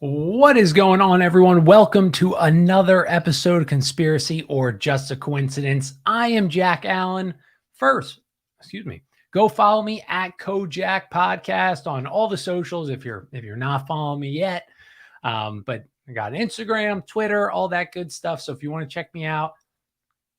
What is going on, everyone? Welcome to another episode of Conspiracy or Just a Coincidence. I am Jack Allen. First, go follow me at Kojak Podcast on all the socials if you're not following me yet. But I got Instagram, Twitter, all that good stuff. So if you want to check me out,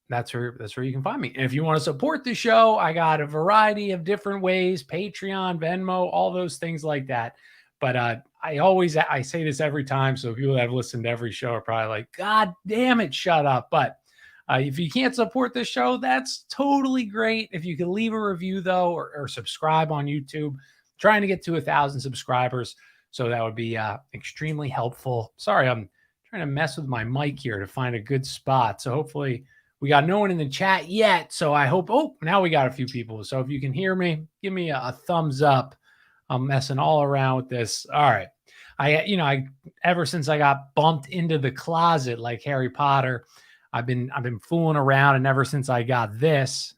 that's where you can find me. And if you want to support the show, I got a variety of different ways: Patreon, Venmo, all those things like that. But I say this every time, so people that have listened to every show are probably like, God damn it, shut up. But if you can't support the show, that's totally great. If you can leave a review, though, or subscribe on YouTube, trying to get to 1,000 subscribers. So that would be extremely helpful. Sorry, I'm trying to mess with my mic here to find a good spot. So hopefully we got no one in the chat yet. So I hope, now we got a few people. So if you can hear me, give me a thumbs up. I'm messing all around with this. All right. I ever since I got bumped into the closet like Harry Potter, I've been fooling around, and ever since I got this,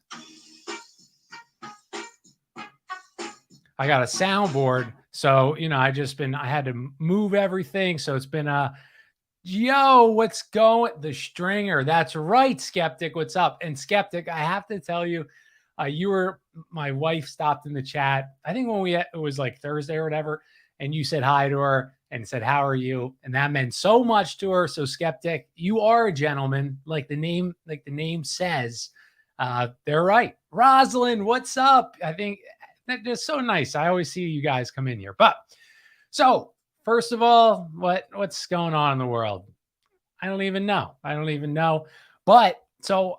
I got a soundboard. So, I had to move everything. So it's been yo, what's going? The Stringer. That's right, Skeptic. What's up? And Skeptic, I have to tell you, my wife stopped in the chat. I think it was like Thursday or whatever, and you said hi to her and said, how are you? And that meant so much to her. So Skeptic, you are a gentleman, like the name says. They're right. Rosalind, what's up? I think that's just so nice. I always see you guys come in here. But so first of all, what's going on in the world? I don't even know. But so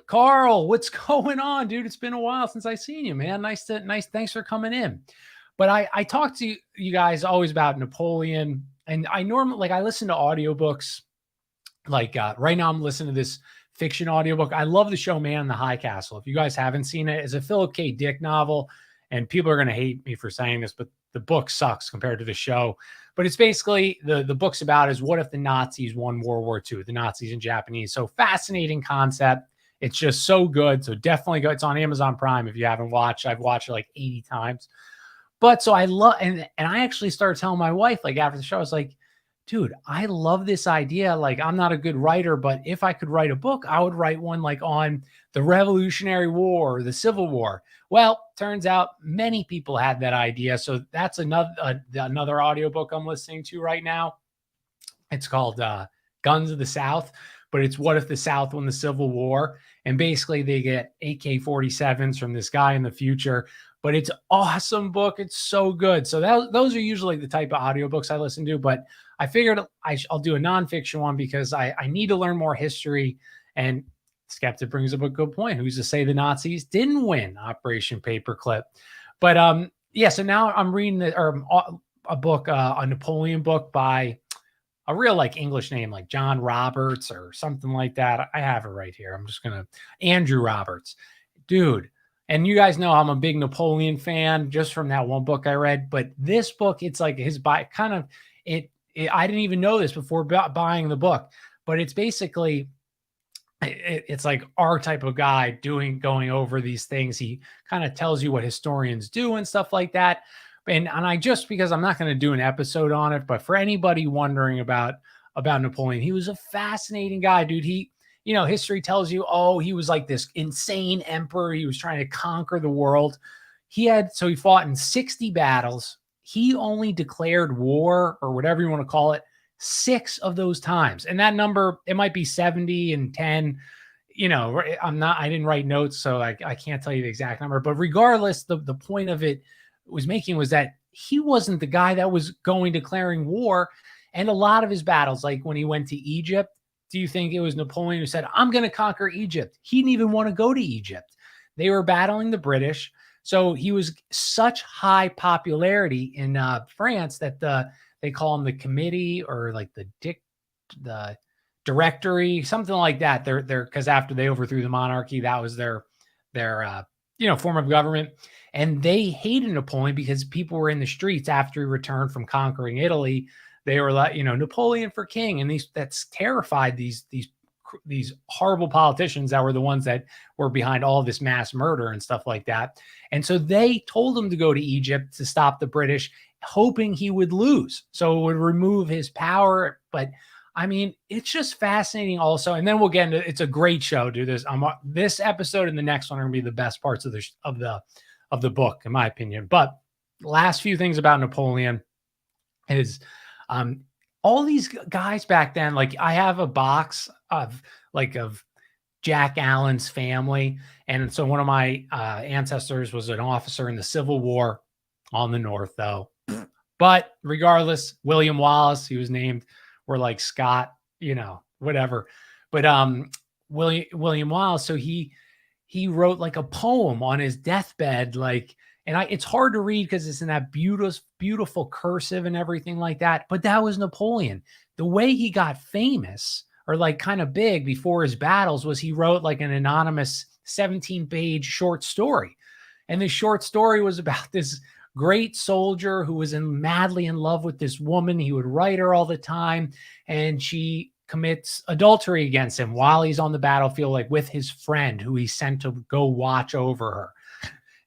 Carl, what's going on, dude? It's been a while since I seen you, man. Nice. Thanks for coming in. But I talk to you guys always about Napoleon, and I normally I listen to audiobooks. Like right now I'm listening to this fiction audiobook. I love the show Man in the High Castle. If you guys haven't seen it, it's a Philip K. Dick novel, and people are going to hate me for saying this, but the book sucks compared to the show. But it's basically the book's about is what if the Nazis won World War II, the Nazis and Japanese. So fascinating concept. It's just so good. So definitely go. It's on Amazon Prime if you haven't watched. I've watched it like 80 times. But so I love, and I actually started telling my wife, like after the show, I was like, dude, I love this idea. Like, I'm not a good writer, but if I could write a book, I would write one like on the Revolutionary War or the Civil War. Well, turns out many people had that idea. So that's another audiobook I'm listening to right now. It's called Guns of the South, but it's what if the South won the Civil War? And basically they get AK-47s from this guy in the future. But it's an awesome book. It's so good. So those are usually the type of audiobooks I listen to. But I figured I'll do a nonfiction one because I need to learn more history. And Skeptic brings up a good point. Who's to say the Nazis didn't win Operation Paperclip? But so now I'm reading a book, a Napoleon book by a real English name, like John Roberts or something like that. I have it right here. I'm just Andrew Roberts, dude. And you guys know I'm a big Napoleon fan just from that one book I read. But this book, it's like his I didn't even know this before buying the book, but it's basically it's like our type of guy going over these things. He kind of tells you what historians do and stuff like that. And because I'm not going to do an episode on it, but for anybody wondering about Napoleon, he was a fascinating guy, dude. History tells you, he was like this insane emperor. He was trying to conquer the world. He fought in 60 battles. He only declared war, or whatever you want to call it, 6 of those times. And that number, it might be 70 and 10. I didn't write notes, so I can't tell you the exact number. But regardless, the point of it was that he wasn't the guy that was declaring war. And a lot of his battles, like when he went to Egypt, do you think it was Napoleon who said, I'm going to conquer Egypt? He didn't even want to go to Egypt. They were battling the British. So he was such high popularity in France that they call him the committee, or like the directory, something like that. They're because after they overthrew the monarchy, that was their form of government. And they hated Napoleon because people were in the streets after he returned from conquering Italy. They were like, Napoleon for king. And that's terrified these horrible politicians that were the ones that were behind all this mass murder and stuff like that. And so they told him to go to Egypt to stop the British. hoping he would lose. So it would remove his power. But I mean, it's just fascinating also. And then we'll get into, it's a great show, dude. This episode and the next one are gonna be the best parts of the book, in my opinion. But last few things about Napoleon is all these guys back then, like I have a box of Jack Allen's family. And so one of my ancestors was an officer in the Civil War on the North, though. But regardless, William Wallace, he was named, or like Scott, whatever. But William Wallace, so he wrote like a poem on his deathbed, like, and it's hard to read because it's in that beautiful cursive and everything like that. But that was Napoleon. The way he got famous, or like kind of big before his battles, was he wrote like an anonymous 17-page short story. And this short story was about this great soldier who was madly in love with this woman. He would write her all the time, and she commits adultery against him while he's on the battlefield, like with his friend who he sent to go watch over her.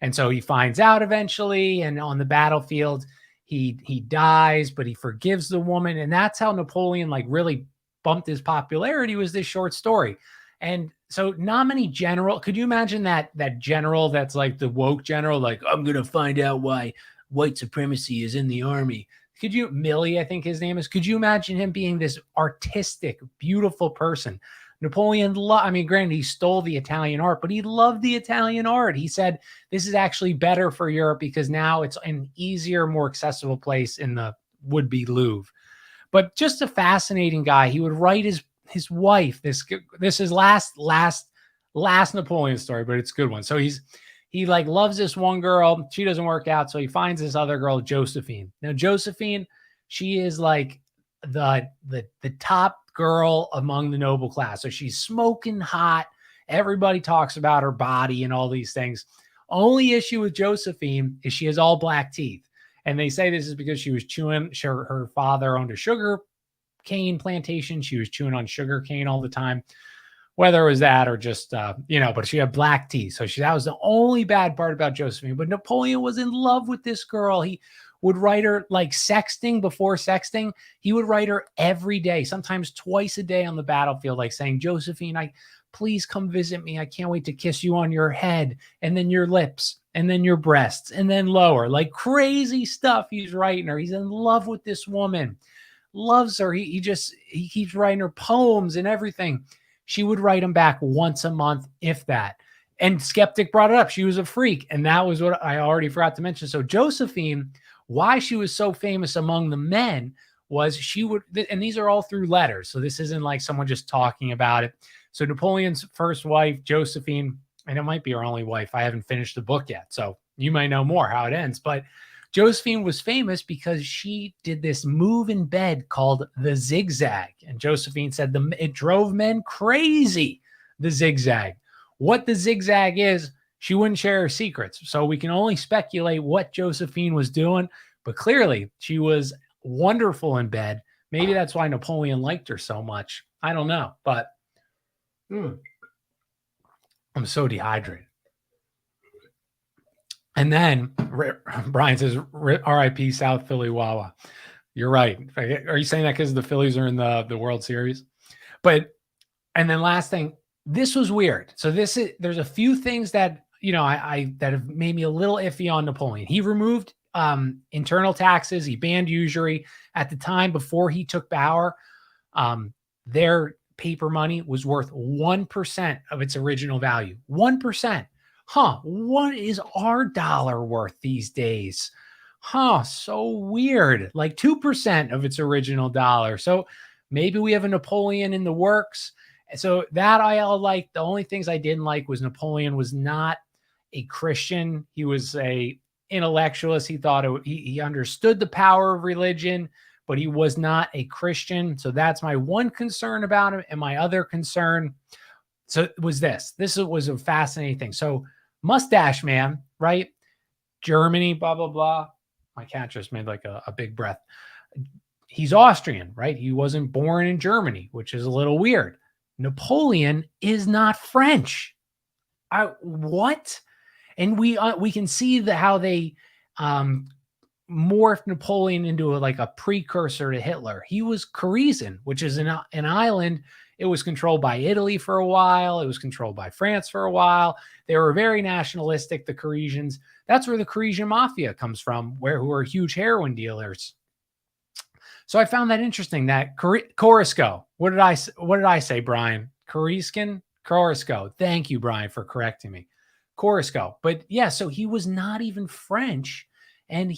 And so he finds out eventually, and on the battlefield, he dies, but he forgives the woman. And that's how Napoleon like really bumped his popularity, was this short story. And so not many general, could you imagine that general that's like the woke general, like, I'm going to find out why white supremacy is in the army. Could you, Millie, I think his name is, could you imagine him being this artistic, beautiful person? Napoleon, I mean, granted, he stole the Italian art, but he loved the Italian art. He said, this is actually better for Europe because now it's an easier, more accessible place in the would-be Louvre. But just a fascinating guy. He would write his wife, this is last Napoleon story, but it's a good one. So he like loves this one girl. She doesn't work out. So he finds this other girl, Josephine. Now, Josephine, she is like the top girl among the noble class. So she's smoking hot. Everybody talks about her body and all these things. Only issue with Josephine is she has all black teeth. And they say this is because she was chewing, her father owned a sugar cane plantation. She was chewing on sugar cane all the time, whether it was that or just, but she had black teeth. So that was the only bad part about Josephine. But Napoleon was in love with this girl. He would write her like sexting, before sexting. He would write her every day, sometimes twice a day on the battlefield, like saying, Josephine, please come visit me. I can't wait to kiss you on your head, and then your lips, and then your breasts, and then lower, like crazy stuff. He's writing her. He's in love with this woman, loves her. He keeps writing her poems and everything. She would write him back once a month, if that. And Skeptic brought it up. She was a freak. And that was what I already forgot to mention. So Josephine, why she was so famous among the men was she would, and these are all through letters. So this isn't like someone just talking about it. So Napoleon's first wife, Josephine, and it might be her only wife. I haven't finished the book yet, so you might know more how it ends. But Josephine was famous because she did this move in bed called the zigzag. And Josephine said it drove men crazy, the zigzag. What the zigzag is, she wouldn't share her secrets. So we can only speculate what Josephine was doing. But clearly, she was wonderful in bed. Maybe that's why Napoleon liked her so much. I don't know. But I'm so dehydrated. And then Brian says, RIP South Philly Wawa. You're right. Are you saying that because the Phillies are in the World Series? And then last thing, this was weird. So there's a few things that, that have made me a little iffy on Napoleon. He removed internal taxes. He banned usury. At the time before he took power, their paper money was worth 1% of its original value. 1%. What is our dollar worth these days? So weird. Like 2% of its original dollar. So maybe we have a Napoleon in the works. So that I all like. The only things I didn't like was Napoleon was not a Christian. He was a intellectualist. He thought he understood the power of religion, but he was not a Christian. So that's my one concern about him. And my other concern, so was this. This was a fascinating thing. So Mustache Man, right? Germany, blah, blah, blah. My cat just made like a big breath. He's Austrian, right? He wasn't born in Germany, which is a little weird. Napoleon is not French. What? And we can see how they morphed Napoleon into like a precursor to Hitler. He was Parisian, which is an island. It was controlled by Italy for a while. It was controlled by France for a while. They were very nationalistic, the Parisians. That's where the Parisian mafia comes from, who are huge heroin dealers. So I found that interesting. That Corisco. What did I say, Brian? Corisco. Thank you, Brian, for correcting me. Corisco. But yeah, so he was not even French, and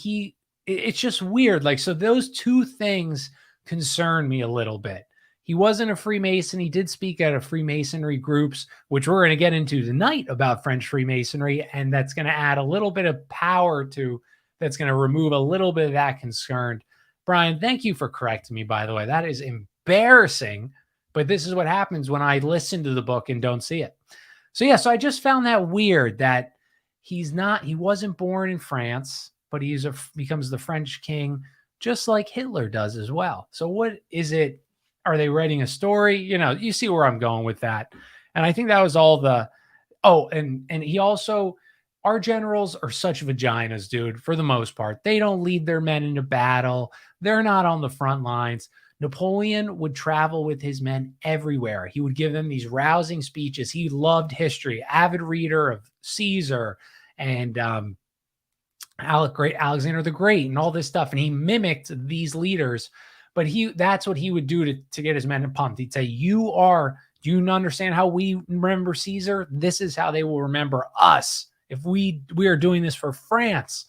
it's just weird. Like, so those two things concern me a little bit. He wasn't a Freemason. He did speak at a Freemasonry groups, which we're going to get into tonight about French Freemasonry, and that's going to add a little bit of power to, that's going to remove a little bit of that concern. Brian, thank you for correcting me, by the way. That is embarrassing, but this is what happens when I listen to the book and don't see it. So yeah, so I just found that weird that he wasn't born in France, but becomes the French king, just like Hitler does as well. So what is it? Are they writing a story? You see where I'm going with that. And I think that was all and he also, our generals are such vaginas, dude, for the most part. They don't lead their men into battle. They're not on the front lines. Napoleon would travel with his men everywhere. He would give them these rousing speeches. He loved history, avid reader of Caesar and Alexander the Great and all this stuff. And he mimicked these leaders, but that's what he would do to get his men pumped. He'd say, do you understand how we remember Caesar? This is how they will remember us if we are doing this for France.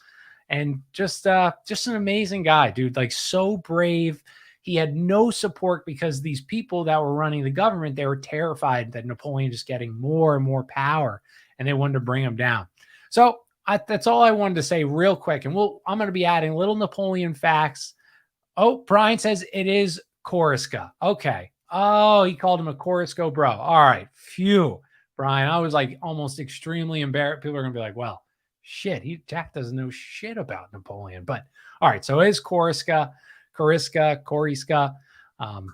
And just an amazing guy, dude, like so brave. He had no support because these people that were running the government, they were terrified that Napoleon is getting more and more power, and they wanted to bring him down. So that's all I wanted to say real quick. And I'm going to be adding little Napoleon facts. Oh, Brian says it is Corisca. Okay. Oh, he called him a Corisco bro. All right. Phew, Brian. I was like almost extremely embarrassed. People are going to be like, well, shit, Jack doesn't know shit about Napoleon. But all right. So it is Corisca. But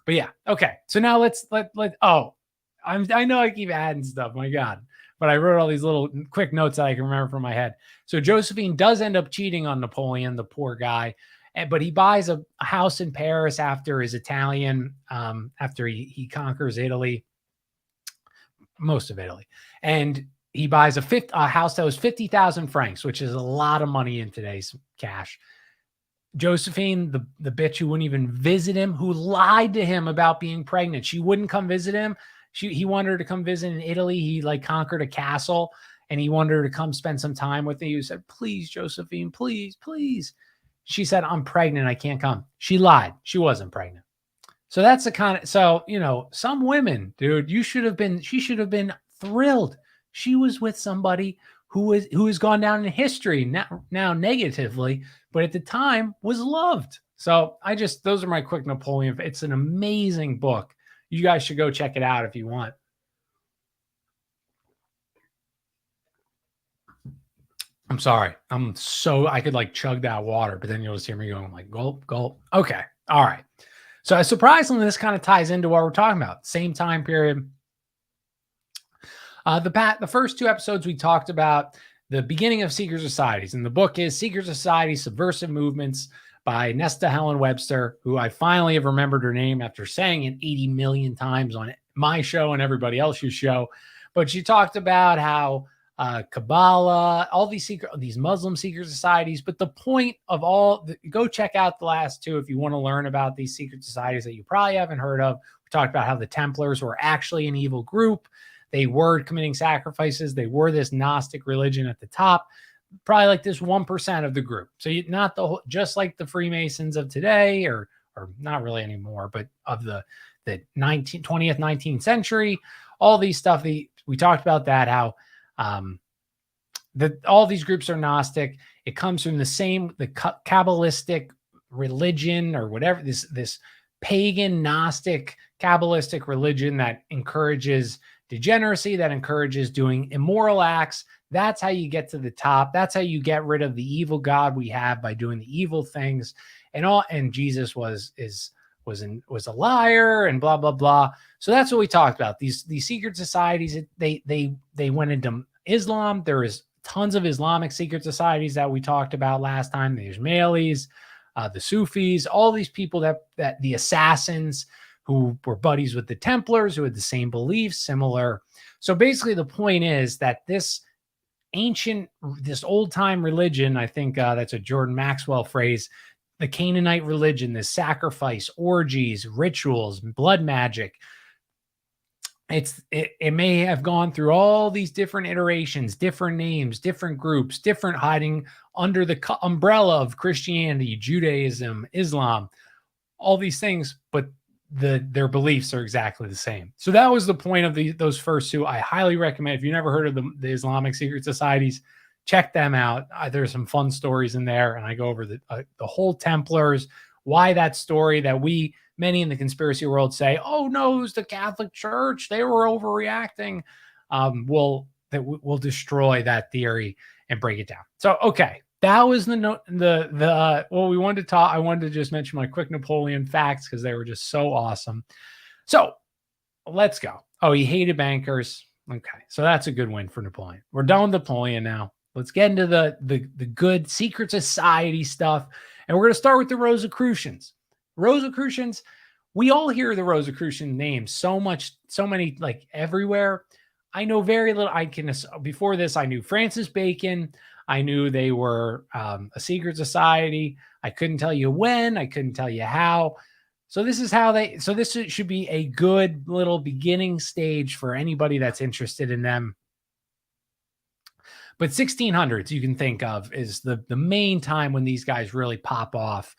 yeah. Okay. So now I know I keep adding stuff. My God. But I wrote all these little quick notes that I can remember from my head. So Josephine does end up cheating on Napoleon, the poor guy. But he buys a house in Paris after his Italian, after he conquers Italy, most of Italy. And he buys a house that was 50,000 francs, which is a lot of money in today's cash. Josephine, the bitch who wouldn't even visit him, who lied to him about being pregnant. She wouldn't come visit him. He wanted her to come visit in Italy. He conquered a castle and he wanted her to come spend some time with him. He said, please, Josephine, please, please. She said, I'm pregnant. I can't come. She lied. She wasn't pregnant. So that's the kind of, some women, dude, she should have been thrilled. She was with somebody who has gone down in history now negatively, but at the time was loved. So those are my quick Napoleon. It's an amazing book. You guys should go check it out if you want. I'm sorry. I could chug that water, but then you'll just hear me going gulp, gulp. Okay. All right. So surprisingly, this kind of ties into what we're talking about. Same time period. The first two episodes, we talked about the beginning of secret societies, and the book is Secret Societies, Subversive Movements by Nesta Helen Webster, who I finally have remembered her name after saying it 80 million times on my show and everybody else's show. But she talked about how Kabbalah, all these Muslim secret societies. But the point of go check out the last two if you want to learn about these secret societies that you probably haven't heard of. We talked about how the Templars were actually an evil group. They were committing sacrifices. They were this Gnostic religion at the top, probably like this 1% of the group. So not just like the Freemasons of today, or not really anymore, but of the 20th, 19th century, all these stuff. We talked about that, how all these groups are Gnostic. It comes from the Kabbalistic religion, or whatever, this pagan Gnostic Kabbalistic religion that encourages degeneracy, that encourages doing immoral acts. That's how you get to the top. That's how you get rid of the evil God we have, by doing the evil things. And Jesus was a liar, and blah blah blah. So that's what we talked about. These secret societies, they went into Islam. There is tons of Islamic secret societies that we talked about last time. The Ismailis, the Sufis, all these people that the assassins who were buddies with the Templars, who had the same beliefs, similar. So basically the point is that this old time religion, I think that's a Jordan Maxwell phrase, the Canaanite religion, this sacrifice, orgies, rituals, blood magic, it may have gone through all these different iterations, different names, different groups, different hiding under the umbrella of Christianity, Judaism, Islam, all these things, but their beliefs are exactly the same. So that was the point of those first two. I highly recommend, if you never heard of the Islamic secret societies, check them out. There's some fun stories in there, and I go over the whole Templars, why that story that many in the conspiracy world say, oh no, it was the Catholic Church, they were overreacting. We'll destroy that theory and break it down. So, okay, that was what we wanted to talk. I wanted to just mention my quick Napoleon facts because they were just so awesome. So let's go. Oh, he hated bankers. Okay, so that's a good win for Napoleon. We're done with Napoleon now. Let's get into the good secret society stuff. And we're going to start with the Rosicrucians. Rosicrucians, we all hear the Rosicrucian names so many, like everywhere. I know very little. Before this, I knew Francis Bacon. I knew they were a secret society. I couldn't tell you when. I couldn't tell you how. So this should be a good little beginning stage for anybody that's interested in them. But 1600s, you can think of, is the main time when these guys really pop off.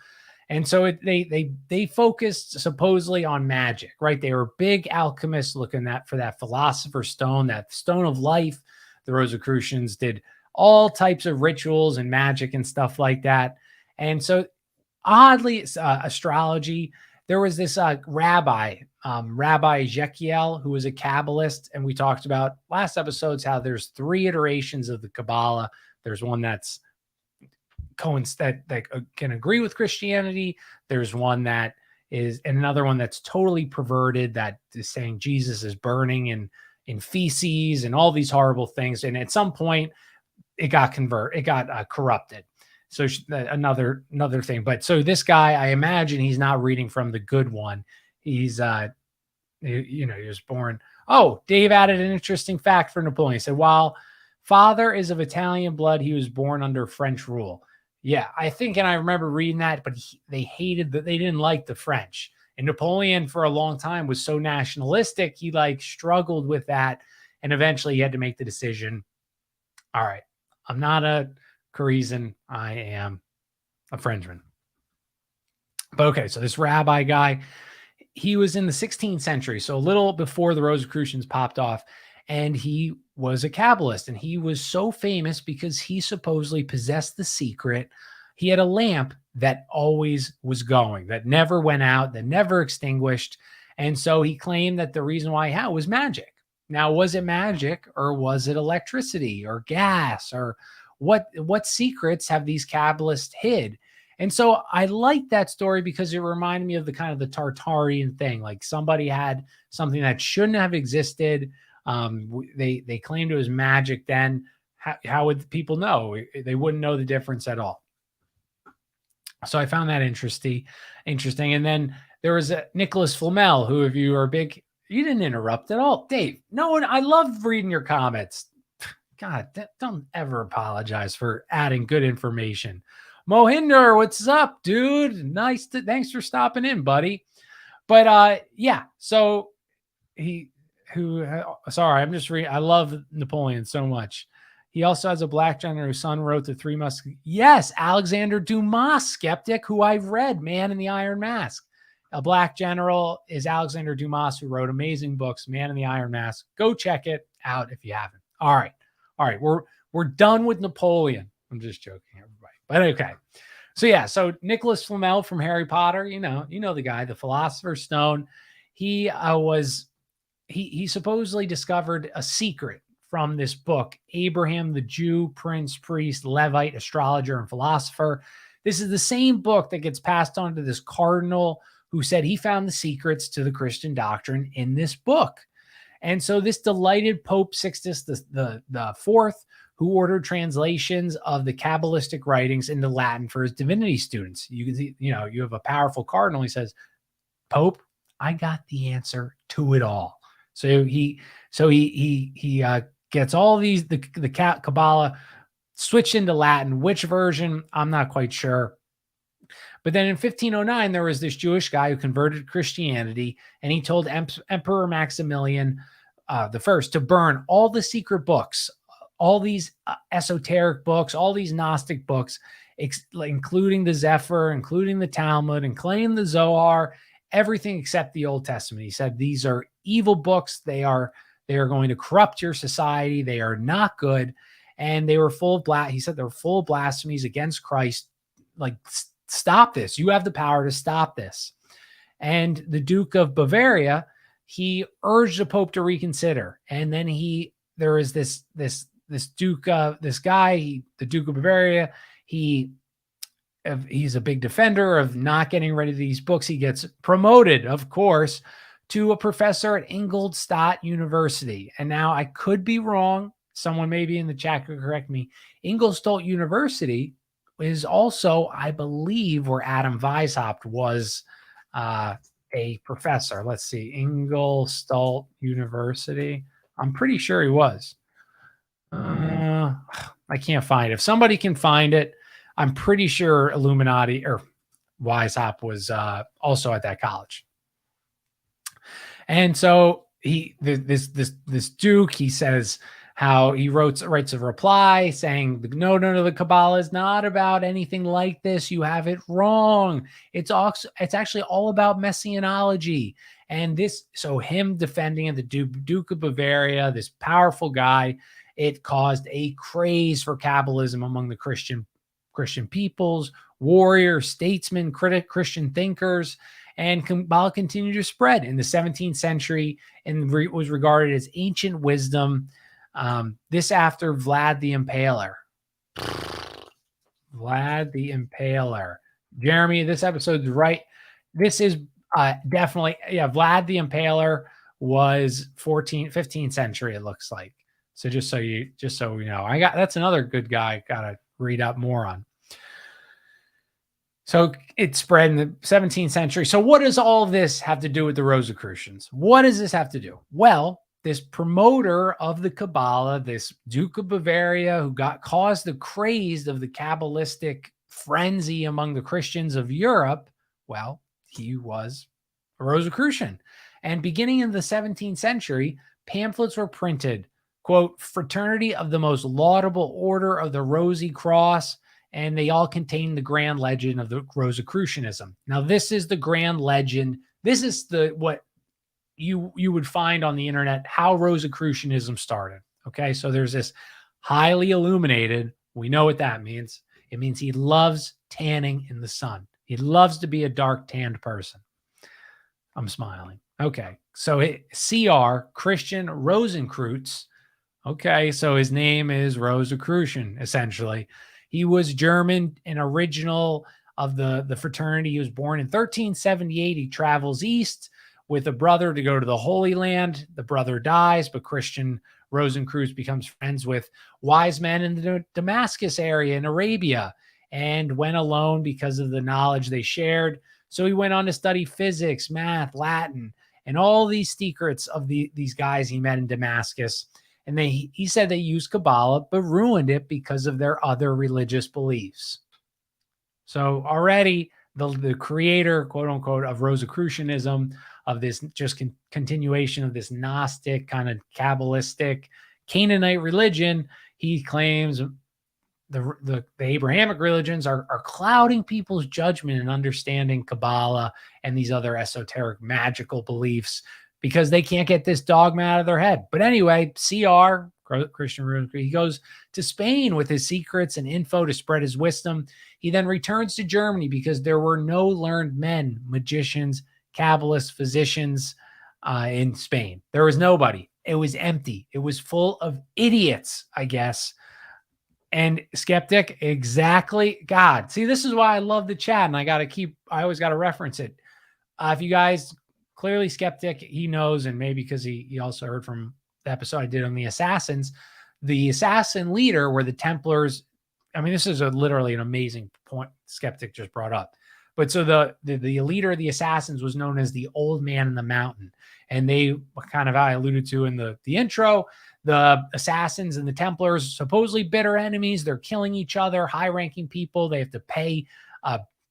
And so they focused supposedly on magic, right? They were big alchemists looking for that philosopher's stone, that stone of life. The Rosicrucians did all types of rituals and magic and stuff like that. And so oddly, astrology, there was this Rabbi Ezekiel, who was a Kabbalist. And we talked about last episodes how there's 3 iterations of the Kabbalah. There's one that can agree with Christianity. There's one and another one that's totally perverted, that is saying Jesus is burning in feces and all these horrible things. And at some point it got corrupted. So another thing. But so this guy, I imagine he's not reading from the good one. He's, he was born. Oh, Dave added an interesting fact for Napoleon. He said, while father is of Italian blood, he was born under French rule. Yeah, I think, and I remember reading that, but they didn't like the French. And Napoleon for a long time was so nationalistic, he struggled with that. And eventually he had to make the decision. All right, I'm not a Parisian, I am a Frenchman. But okay, so this rabbi guy, he was in the 16th century, so a little before the Rosicrucians popped off, and he was a Kabbalist, and he was so famous because he supposedly possessed the secret. He had a lamp that always was going, that never went out, that never extinguished, and so he claimed that the reason why he had was magic. Now, was it magic, or was it electricity, or gas, or what secrets have these Kabbalists hid? And so I like that story because it reminded me of the kind of the Tartarian thing. Like somebody had something that shouldn't have existed. They claimed it was magic then. How would people know? They wouldn't know the difference at all. So I found that interesting. And then there was Nicholas Flamel, who, if you are big, you didn't interrupt at all. Dave, no one, I love reading your comments. God, don't ever apologize for adding good information. Mohinder, what's up, dude? Thanks for stopping in, buddy. But yeah, so sorry, I'm just reading. I love Napoleon so much. He also has a black general whose son wrote the Three Musketeers. Yes, Alexander Dumas, skeptic, who I've read, Man in the Iron Mask. A black general is Alexander Dumas, who wrote amazing books, Man in the Iron Mask. Go check it out if you haven't. All right. We're done with Napoleon. I'm just joking, everybody. But okay. So yeah, so Nicholas Flamel from Harry Potter, you know the guy, the Philosopher's Stone. He supposedly discovered a secret from this book, Abraham the Jew, Prince, Priest, Levite, Astrologer, and Philosopher. This is the same book that gets passed on to this cardinal who said he found the secrets to the Christian doctrine in this book. And so this delighted Pope Sixtus the Fourth, who ordered translations of the Kabbalistic writings into Latin for his divinity students. You can see, you have a powerful cardinal. He says, Pope, I got the answer to it all. So he gets all these, the Kabbalah switched into Latin. Which version? I'm not quite sure. But then in 1509, there was this Jewish guy who converted to Christianity, and he told Emperor Maximilian the First to burn all the secret books, all these esoteric books, all these Gnostic books, including the Zephyr, including the Talmud, including the Zohar, everything except the Old Testament. He said these are evil books. They are going to corrupt your society. They are not good, and they were full of he said they were full of blasphemies against Christ. Like, stop this. You have the power to stop this. And the Duke of Bavaria, he urged the Pope to reconsider. And then there is this Duke, this guy, the Duke of Bavaria, he's a big defender of not getting rid of these books. He gets promoted, of course, to a professor at Ingolstadt University. And now I could be wrong. Someone maybe in the chat could correct me. Ingolstadt University is also, I believe, where Adam Weishaupt was a professor. Let's see, Ingolstadt University. I'm pretty sure he was. I can't find it. If somebody can find it, I'm pretty sure Illuminati or Weishaupt was also at that college. And so this Duke, he says how he writes a reply saying, no, the Kabbalah is not about anything like this. You have it wrong. It's actually all about messianology. And so him defending the Duke of Bavaria, this powerful guy, it caused a craze for Kabbalism among the Christian peoples, warriors, statesmen, Christian thinkers, and Kabbalah continued to spread in the 17th century and was regarded as ancient wisdom. This after Vlad the Impaler. Vlad the Impaler. Jeremy, this episode's right. This is definitely, Vlad the Impaler was 15th century, it looks like. So just so you know, that's another good guy. Got to read up more on. So it spread in the 17th century. So what does all of this have to do with the Rosicrucians? What does this have to do? Well, this promoter of the Kabbalah, this Duke of Bavaria, who caused the craze of the Kabbalistic frenzy among the Christians of Europe, well, he was a Rosicrucian. And beginning in the 17th century, pamphlets were printed, quote, "Fraternity of the most laudable order of the Rosy Cross," and they all contain the grand legend of the Rosicrucianism. Now, this is the grand legend. This is what you would find on the internet, how Rosicrucianism started. Okay, so there's this highly illuminated. We know what that means. It means he loves tanning in the sun. He loves to be a dark tanned person. I'm smiling. Okay, so CR, Christian Rosenkreutz. Okay, so his name is Rosicrucian, essentially. He was German, an original of the fraternity. He was born in 1378. He travels east with a brother to go to the Holy Land. The brother dies, but Christian Rosenkreutz becomes friends with wise men in the Damascus area in Arabia and went alone because of the knowledge they shared. So he went on to study physics, math, Latin, and all these secrets of these guys he met in Damascus. And he said they used Kabbalah, but ruined it because of their other religious beliefs. So already the creator, quote unquote, of Rosicrucianism, of this just continuation of this Gnostic kind of Kabbalistic Canaanite religion, he claims the Abrahamic religions are clouding people's judgment and understanding Kabbalah and these other esoteric magical beliefs, because they can't get this dogma out of their head. But anyway, CR, Christian Rosenkreutz, he goes to Spain with his secrets and info to spread his wisdom. He then returns to Germany because there were no learned men, magicians, Kabbalists, physicians in Spain. There was nobody. It was empty. It was full of idiots, I guess. And skeptic, exactly. God, see, this is why I love the chat, and I always got to reference it. If you guys... Clearly skeptic, he knows, and maybe because he also heard from the episode I did on the assassins, The assassin leader were the Templars. I mean, this is literally an amazing point Skeptic just brought up. But so the leader of the assassins was known as the Old Man in the Mountain. And they kind of, I alluded to in the intro, the assassins and the Templars, supposedly bitter enemies. They're killing each other, high-ranking people. They have to pay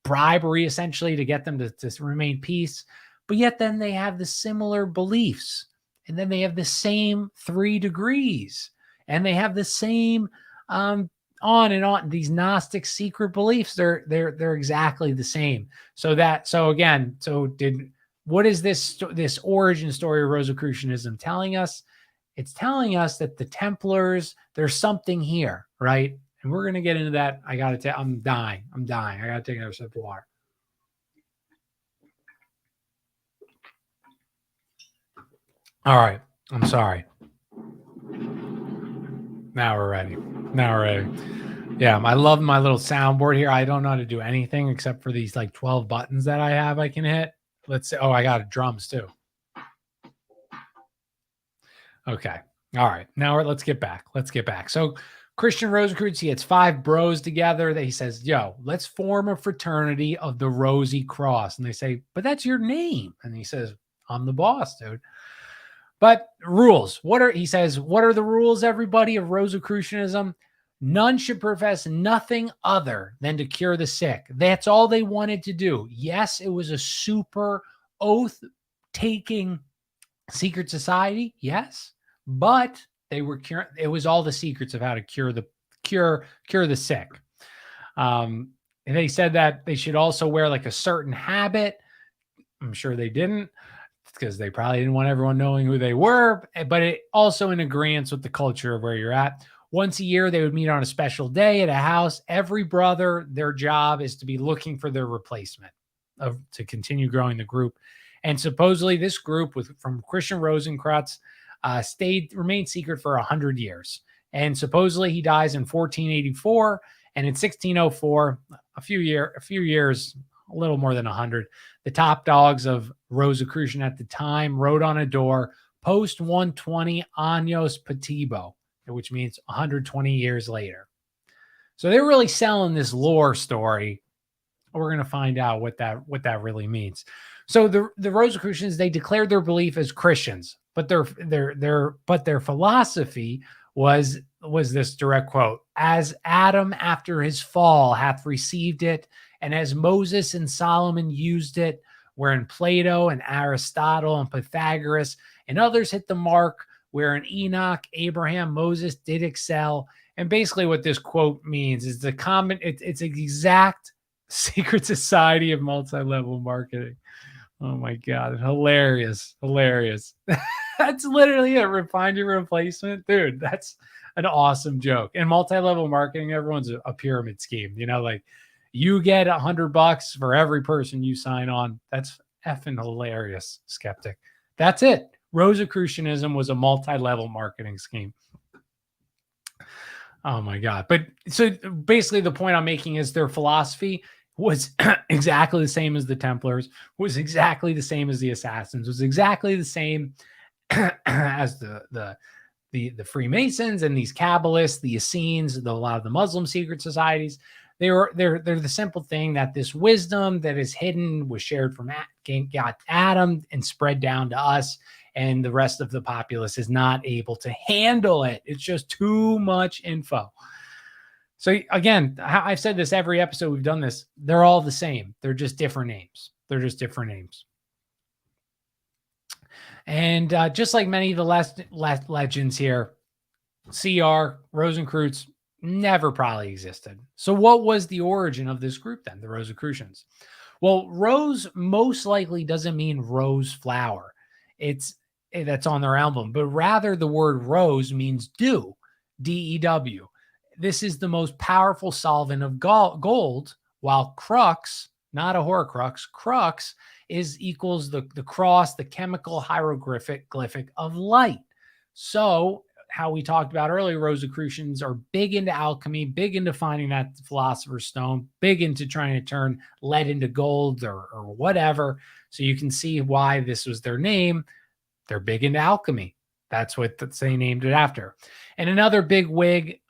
bribery, essentially, to get them to remain peace. But yet then they have the similar beliefs. And then they have the same 3 degrees. And they have the same on and on. These Gnostic secret beliefs, they're exactly the same. What is this origin story of Rosicrucianism telling us? It's telling us that the Templars, there's something here, right? And we're going to get into that. I'm dying. I got to take another sip of water. All right. I'm sorry. Now we're ready. Yeah, I love my little soundboard here. I don't know how to do anything except for these like 12 buttons that I have I can hit. Let's see. Oh, I got drums too. Okay. All right. Now let's get back. So Christian Rosicrucians, he gets 5 bros together. He says, yo, let's form a fraternity of the Rosy Cross. And they say, but that's your name. And he says, I'm the boss, dude. But rules. He says, what are the rules, everybody, of Rosicrucianism? None should profess nothing other than to cure the sick. That's all they wanted to do. Yes, it was a super oath-taking secret society. Yes, but they were it was all the secrets of how to cure the sick. And they said that they should also wear like a certain habit. I'm sure they didn't, because they probably didn't want everyone knowing who they were, but it also in agreement with the culture of where you're at. Once a year, they would meet on a special day at a house. Every brother, their job is to be looking for their replacement to continue growing the group. And supposedly this group from Christian Rosenkreutz remained secret for 100 years. And supposedly he dies in 1484. And in 1604, a few years, a little more than 100, the top dogs of Rosicrucian at the time wrote on a door, post 120 años patibo, which means 120 years later. So they're really selling this lore story. We're going to find out what that really means. So the Rosicrucians, they declared their belief as Christians, but their philosophy was this direct quote: as Adam after his fall hath received it, and as Moses and Solomon used it, wherein Plato and Aristotle and Pythagoras and others hit the mark, wherein Enoch, Abraham, Moses did excel. And basically what this quote means is it's an exact secret society of multi-level marketing. Oh my God. Hilarious. That's literally it. Find your replacement. Dude, that's an awesome joke. And multi-level marketing, everyone's a pyramid scheme. Like you get $100 for every person you sign on. That's effing hilarious, Skeptic. That's it. Rosicrucianism was a multi-level marketing scheme. Oh my God. But so basically the point I'm making is their philosophy was exactly the same as the Templars, was exactly the same as the Assassins, was exactly the same as the Freemasons and these Kabbalists, the Essenes, a lot of the Muslim secret societies. They're the simple thing that this wisdom that is hidden was shared from Adam and spread down to us, and the rest of the populace is not able to handle it. It's just too much info. So again, I've said this every episode we've done this. They're all the same. They're just different names. And just like many of the last legends here, CR, Rosencreutz, never probably existed. So what was the origin of this group then, the Rosicrucians? Well, rose most likely doesn't mean rose flower. That's on their album, but rather the word rose means dew, D-E-W. This is the most powerful solvent of gold, while crux, not a horcrux, crux equals the cross, the chemical hieroglyphic of light. So how we talked about earlier, Rosicrucians are big into alchemy, big into finding that philosopher's stone, big into trying to turn lead into gold or whatever. So you can see why this was their name. They're big into alchemy. That's what they named it after. And another big wig.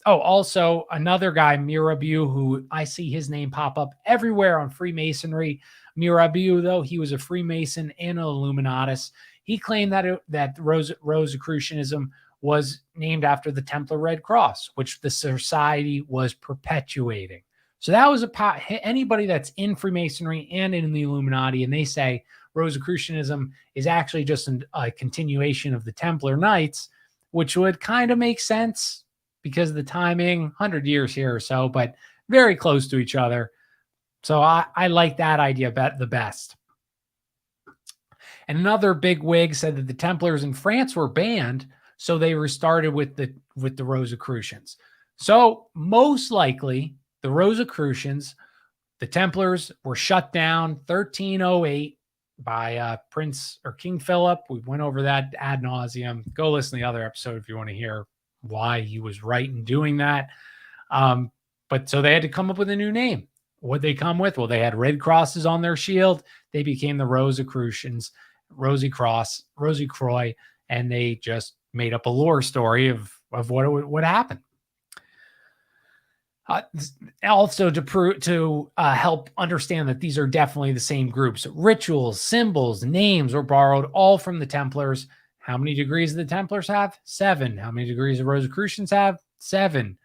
Also another guy, Mirabeau, who I see his name pop up everywhere on Freemasonry. Mirabeau, though, he was a Freemason and an Illuminatus. He claimed that Rosicrucianism was named after the Templar Red Cross, which the society was perpetuating. So that was anybody that's in Freemasonry and in the Illuminati, and they say Rosicrucianism is actually just a continuation of the Templar Knights, which would kind of make sense because of the timing, 100 years here or so, but very close to each other. So I like that idea the best. And another big wig said that the Templars in France were banned, so they restarted with the Rosicrucians. So most likely the Rosicrucians, the Templars, were shut down 1308 by Prince or King Philip. We went over that ad nauseum. Go listen to the other episode if you want to hear why he was right in doing that. But so they had to come up with a new name. What'd they come with? Well, they had red crosses on their shield. They became the Rosicrucians, Rosicroix, and they just made up a lore story of what happened. Also to help understand that these are definitely the same groups. Rituals, symbols, names were borrowed all from the Templars. How many degrees do the Templars have? 7. How many degrees the Rosicrucians have? 7.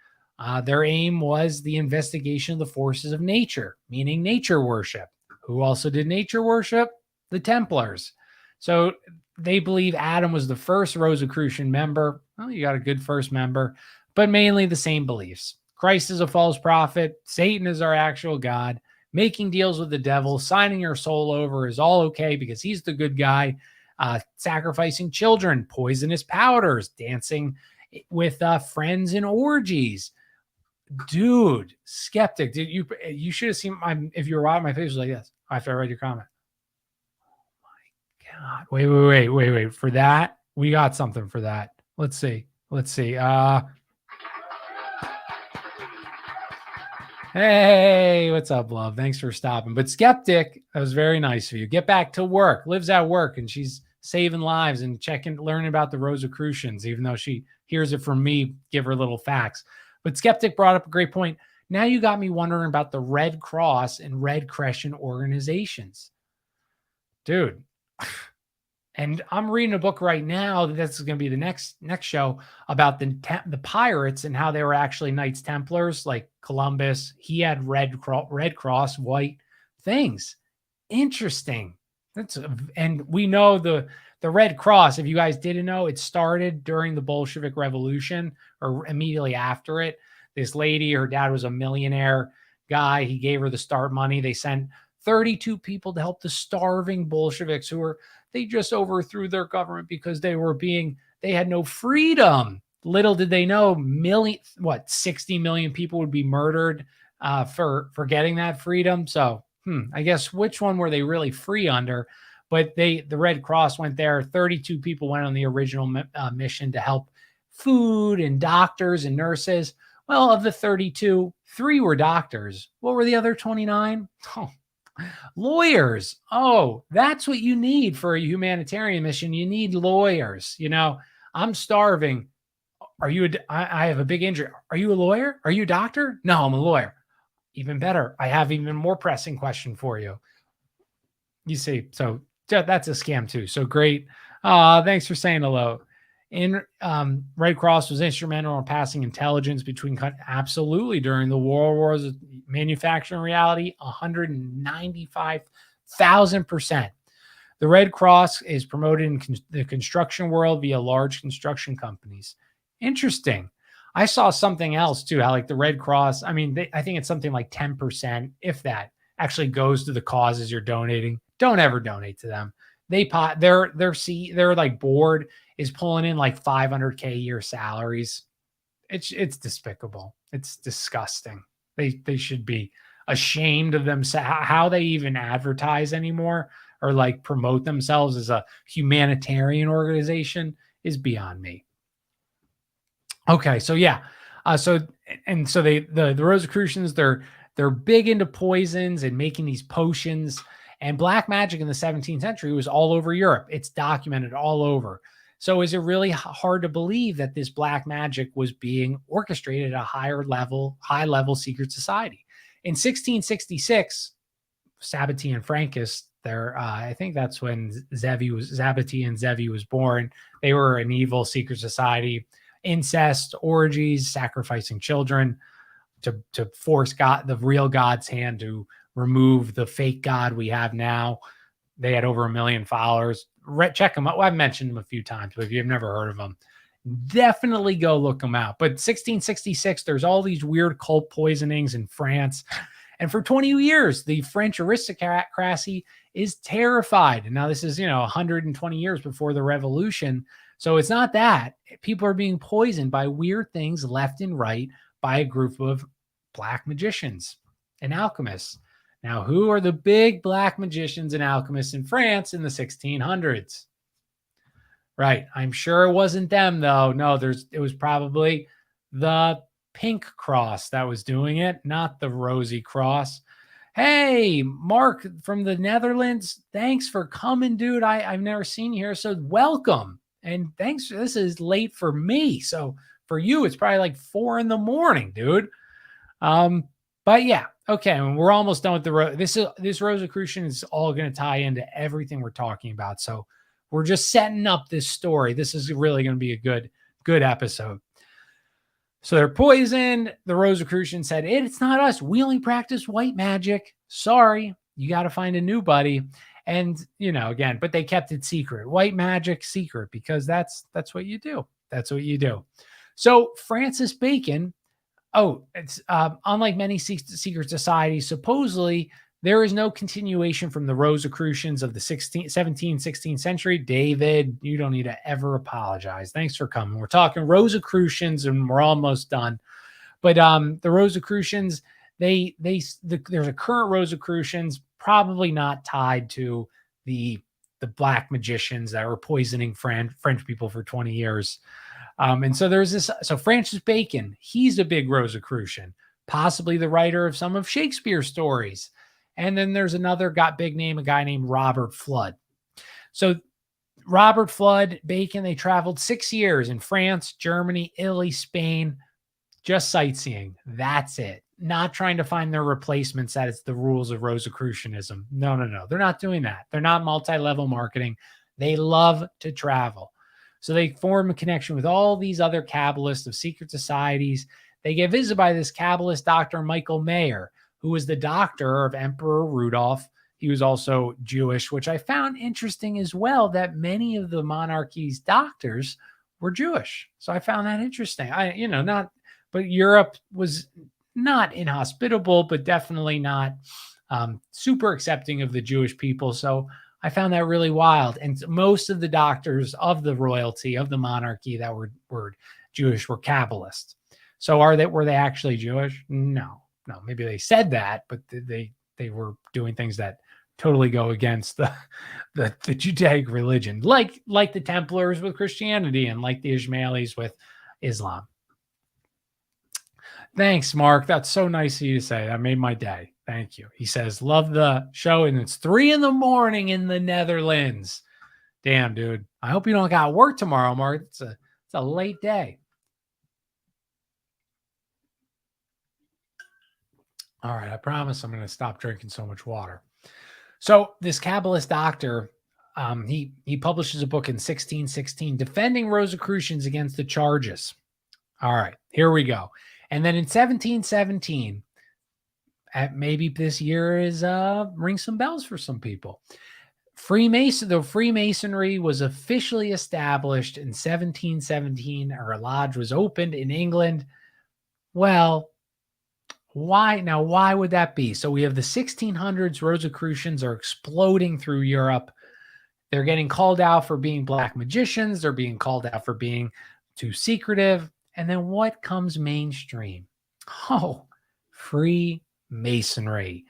Their aim was the investigation of the forces of nature, meaning nature worship. Who also did nature worship? The Templars. So they believe Adam was the first Rosicrucian member. Well, you got a good first member, but mainly the same beliefs. Christ is a false prophet. Satan is our actual God. Making deals with the devil, signing your soul over is all okay because he's the good guy. Sacrificing children, poisonous powders, dancing with friends in orgies. Dude, skeptic. Did you should have seen if you were watching, my face was like this after I read your comment. Oh my God. Wait. For that, we got something for that. Let's see. Hey, what's up, love? Thanks for stopping. But skeptic, that was very nice of you. Get back to work. Lives at work, and she's saving lives and learning about the Rosicrucians, even though she hears it from me, give her little facts. But skeptic brought up a great point. Now you got me wondering about the Red Cross and Red Crescent organizations. Dude. And I'm reading a book right now that's going to be the next show about the pirates and how they were actually Knights Templars, like Columbus. He had red cross, white things. Interesting. And we know the Red Cross, if you guys didn't know, it started during the Bolshevik Revolution or immediately after it. This lady, her dad was a millionaire guy. He gave her the start money. They sent 32 people to help the starving Bolsheviks they just overthrew their government because they had no freedom. Little did they know 60 million people would be murdered for getting that freedom. So I guess which one were they really free under? But the Red Cross went there. 32 people went on the original mission to help food and doctors and nurses. Well, of the 32, 3 were doctors. What were the other 29? Oh, lawyers. Oh, that's what you need for a humanitarian mission. You need lawyers. I'm starving. I have a big injury. Are you a lawyer? Are you a doctor? No, I'm a lawyer. Even better. I have even more pressing question for you. You see, so that's a scam too. So great. Thanks for saying hello. Red Cross was instrumental in passing intelligence between countries. Absolutely. During the World Wars, manufacturing reality, 195,000%. The Red Cross is promoted in the construction world via large construction companies. Interesting. I saw something else too, how like the Red Cross, I think it's something like 10%, if that, actually goes to the causes you're donating. Don't ever donate to them. Their like board is pulling in like $500K a year salaries. It's despicable. It's disgusting. They should be ashamed of them. How they even advertise anymore or like promote themselves as a humanitarian organization is beyond me. Okay, so yeah, the Rosicrucians, they're big into poisons and making these potions. And black magic in the 17th century was all over Europe. It's documented all over. So is it really hard to believe that this black magic was being orchestrated at a high level secret society? In 1666, Sabati and Frankists, I think that's when Zabati and Zevi was born. They were an evil secret society, incest, orgies, sacrificing children to force God, the real God's hand to remove the fake God we have now. They had over 1 million followers. Check them out. Well, I've mentioned them a few times, but if you've never heard of them, definitely go look them out. But 1666, there's all these weird cult poisonings in France. And for 20 years, the French aristocracy is terrified. And now this is, 120 years before the revolution. So it's not that. People are being poisoned by weird things left and right by a group of black magicians and alchemists. Now, who are the big black magicians and alchemists in France in the 1600s? Right. I'm sure it wasn't them, though. No, it was probably the Pink Cross that was doing it, not the Rosy Cross. Hey, Mark from the Netherlands. Thanks for coming, dude. I've never seen you here, so welcome. And thanks. This is late for me. So for you, it's probably like 4 a.m, dude. But yeah, okay. We're almost done with this Rosicrucian is all going to tie into everything we're talking about. So we're just setting up this story. This is really going to be a good episode. So they're poisoned. The Rosicrucians said, it's not us. We only practice white magic. Sorry, you got to find a new buddy. And, again, but they kept it secret. White magic secret, because that's what you do. That's what you do. So Francis Bacon, it's unlike many secret societies, supposedly there is no continuation from the Rosicrucians of the 17th, 16th century. David, you don't need to ever apologize. Thanks for coming. We're talking Rosicrucians and we're almost done. But the Rosicrucians, there's a current Rosicrucians, probably not tied to the black magicians that were poisoning French people for 20 years. And so there's this. So Francis Bacon, he's a big Rosicrucian, possibly the writer of some of Shakespeare's stories. And then there's another big name, a guy named Robert Flood. So Robert Flood, Bacon, they traveled 6 years in France, Germany, Italy, Spain, just sightseeing. That's it. Not trying to find their replacements. That it's the rules of Rosicrucianism. No. They're not doing that. They're not multi-level marketing. They love to travel. So they form a connection with all these other Kabbalists of secret societies. They get visited by this Kabbalist Dr. Michael Mayer, who was the doctor of Emperor Rudolph. He was also Jewish, which I found interesting as well, that many of the monarchy's doctors were Jewish. So I found that interesting. But Europe was not inhospitable, but definitely not super accepting of the Jewish people. So I found that really wild. And most of the doctors of the royalty, of the monarchy that were Jewish were Kabbalists. So were they actually Jewish? No, maybe they said that, but they were doing things that totally go against the Judaic religion, like the Templars with Christianity and like the Ismailis with Islam. Thanks, Mark. That's so nice of you to say. That made my day. Thank you. He says, love the show, and it's 3 a.m. in the Netherlands. Damn, dude. I hope you don't got work tomorrow, Mark. It's a late day. All right, I promise I'm going to stop drinking so much water. So this Kabbalist doctor, he publishes a book in 1616 defending Rosicrucians against the charges. All right, here we go. And then in 1717, maybe this year rings some bells for some people. Freemasonry was officially established in 1717, or a lodge was opened in England. Well, why would that be? So we have the 1600s, Rosicrucians are exploding through Europe. They're getting called out for being black magicians. They're being called out for being too secretive. And then what comes mainstream? Oh, Freemasonry.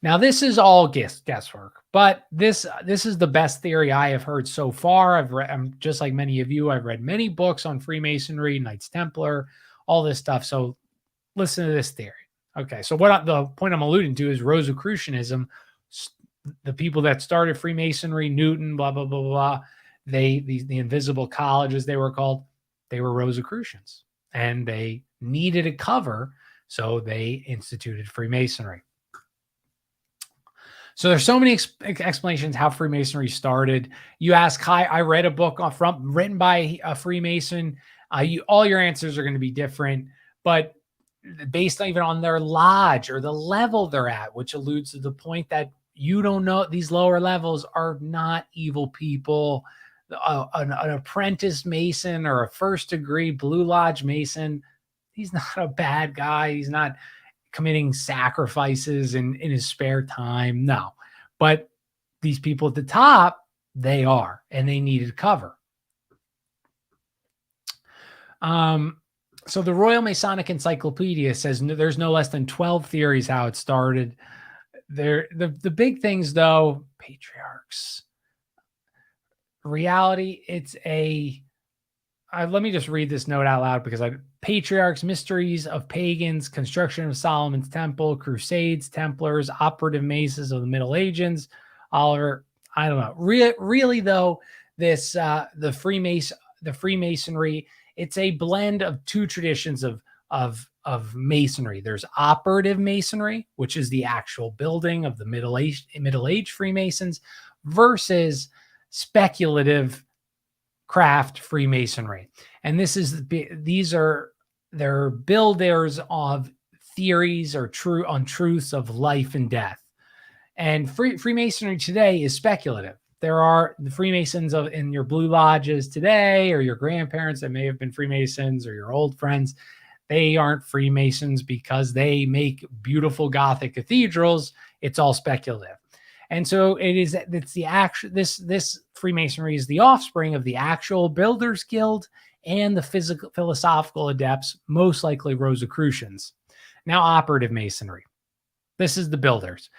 Now, this is all guesswork, but this is the best theory I have heard so far. I'm just like many of you. I've read many books on Freemasonry, Knights Templar, all this stuff. So listen to this theory. Okay, so the point I'm alluding to is Rosicrucianism. The people that started Freemasonry, Newton, blah, blah, blah, blah. the invisible colleges, they were called, they were Rosicrucians, and they needed a cover, so they instituted Freemasonry. So there's so many explanations how Freemasonry started. You ask, hi, I read a book written by a Freemason. All your answers are going to be different, but based even on their lodge or the level they're at, which alludes to the point that you don't know these lower levels are not evil people. An apprentice Mason or a first degree Blue Lodge Mason, he's not a bad guy. He's not committing sacrifices in his spare time. No, but these people at the top, they are, and they needed cover. So the Royal Masonic Encyclopedia says there's no less than 12 theories how it started. The big things, though, patriarchs, reality, it's let me just read this note out loud because patriarchs, mysteries of pagans, construction of Solomon's temple, crusades, Templars, operative Masons of the Middle Ages, Oliver, I don't know. Really though, this the Freemasonry, it's a blend of two traditions of Masonry. There's operative Masonry, which is the actual building of the Middle Age Freemasons, versus speculative craft Freemasonry. And they're builders of theories or untruths of life and death. And Freemasonry today is speculative. There are the Freemasons in your Blue Lodges today, or your grandparents that may have been Freemasons, or your old friends. They aren't Freemasons because they make beautiful Gothic cathedrals. It's all speculative. And so this Freemasonry is the offspring of the actual Builders Guild and the philosophical adepts, most likely Rosicrucians. Now, operative Masonry. This is the builders.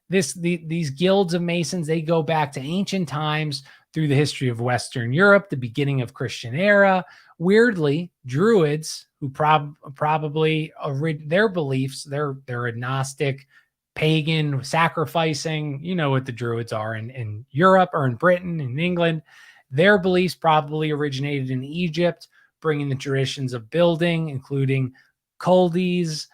These guilds of Masons, they go back to ancient times through the history of Western Europe, the beginning of Christian era. Weirdly, Druids, who probably their beliefs, they're agnostic, pagan, sacrificing, you know what the Druids are in Europe or in Britain, in England. Their beliefs probably originated in Egypt, bringing the traditions of building, including culdies,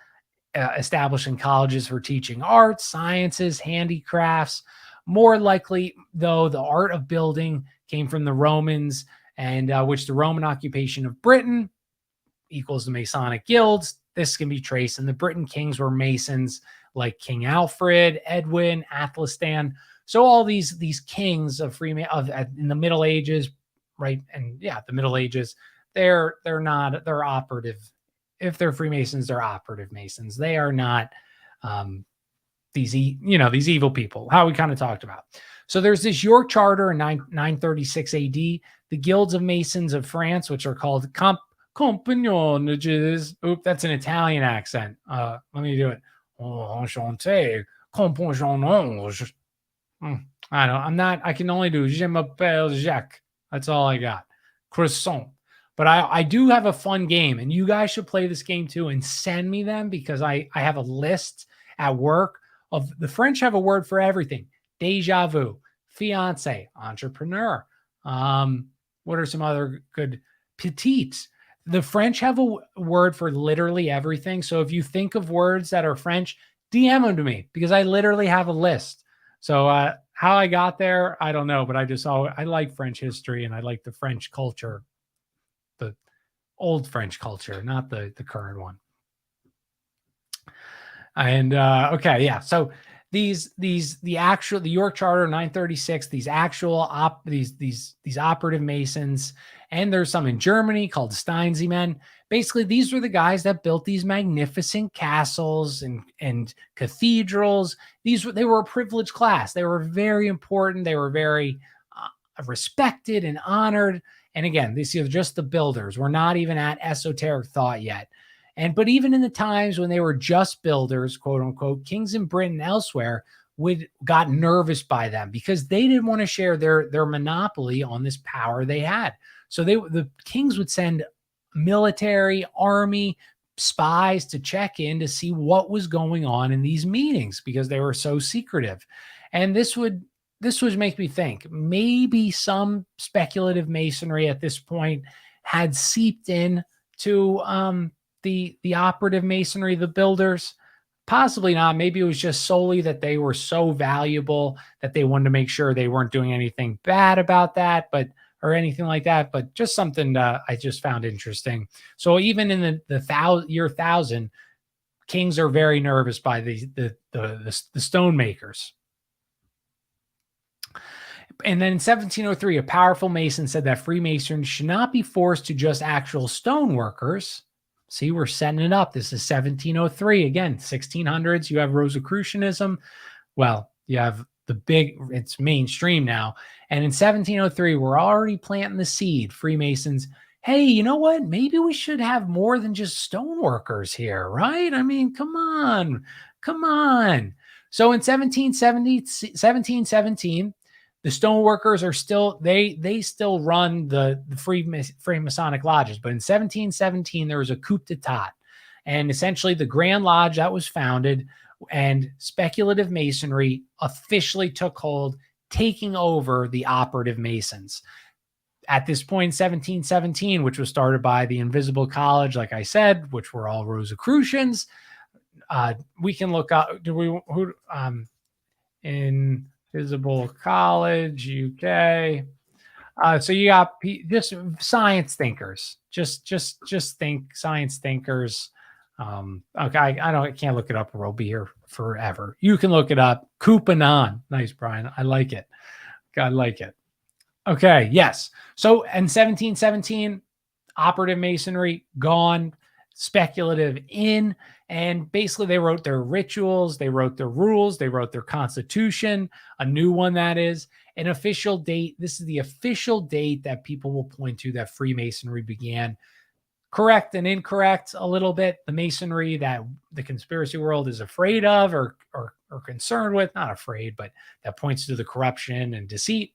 establishing colleges for teaching arts, sciences, handicrafts. More likely, though, the art of building came from the Romans, and which the Roman occupation of Britain equals the Masonic guilds. This can be traced, and the Britain kings were Masons, like King Alfred, Edwin, Athelstan. So all these kings of in the Middle Ages, right? And yeah, the Middle Ages, they're operative. If they're Freemasons, they're operative Masons. They are not these evil people, how we kind of talked about. So there's this York Charter in 936 AD, the guilds of Masons of France, which are called Compagnons. Oop, that's an Italian accent. Let me do it. Enchanté, compagnons. I can only do Je m'appelle Jacques. That's all I got. Croissant. But I do have a fun game, and you guys should play this game too and send me them, because I have a list at work of the French have a word for everything. Déjà vu, fiance, entrepreneur. What are some other good? Petite. The French have a word for literally everything. So if you think of words that are French, DM them to me, because I literally have a list. So how I got there, I don't know, but I like French history, and I like the French culture. The old French culture, not the current one. And okay, yeah. So the York Charter 936, these operative Masons, and there's some in Germany called Steinzemen. Basically, these were the guys that built these magnificent castles and cathedrals. They were a privileged class. They were very important. They were very respected and honored. And again, these are just the builders. We're not even at esoteric thought yet. But even in the times when they were just builders, quote unquote, kings in Britain and elsewhere got nervous by them, because they didn't want to share their monopoly on this power they had. So the kings would send military, army, spies to check in to see what was going on in these meetings, because they were so secretive. And this would this was make me think maybe some speculative masonry at this point had seeped in to the operative masonry, the builders. Possibly not. Maybe it was just solely that they were so valuable that they wanted to make sure they weren't doing anything bad about that, but or anything like that. But just something I just found interesting. So even in the year 1000, kings are very nervous by the stonemakers. And then in 1703, a powerful Mason said that Freemasons should not be forced to just actual stone workers. See, we're setting it up. This is 1703. Again, 1600s, you have Rosicrucianism. Well, you have it's mainstream now. And in 1703, we're already planting the seed. Freemasons, hey, you know what? Maybe we should have more than just stone workers here, right? I mean, come on. So in 1717, the stoneworkers are still, they still run the Freemasonic lodges. But in 1717, there was a coup d'etat. And essentially the Grand Lodge that was founded and speculative masonry officially took hold, taking over the operative masons. At this point in 1717, which was started by the Invisible College, like I said, which were all Rosicrucians. We can look up, Invisible College, UK. So you got just science thinkers, just think science thinkers. Okay, I can't look it up or we'll be here forever. You can look it up. Couponon. Nice, Brian. I like it. I like it. Okay, yes. So in 1717, operative masonry gone, speculative in, and basically they wrote their rituals, they wrote their rules, they wrote their constitution, a new one that is, an official date. This is the official date that people will point to that Freemasonry began. Correct and incorrect a little bit. The masonry that the conspiracy world is afraid of or concerned with, not afraid, but that points to the corruption and deceit.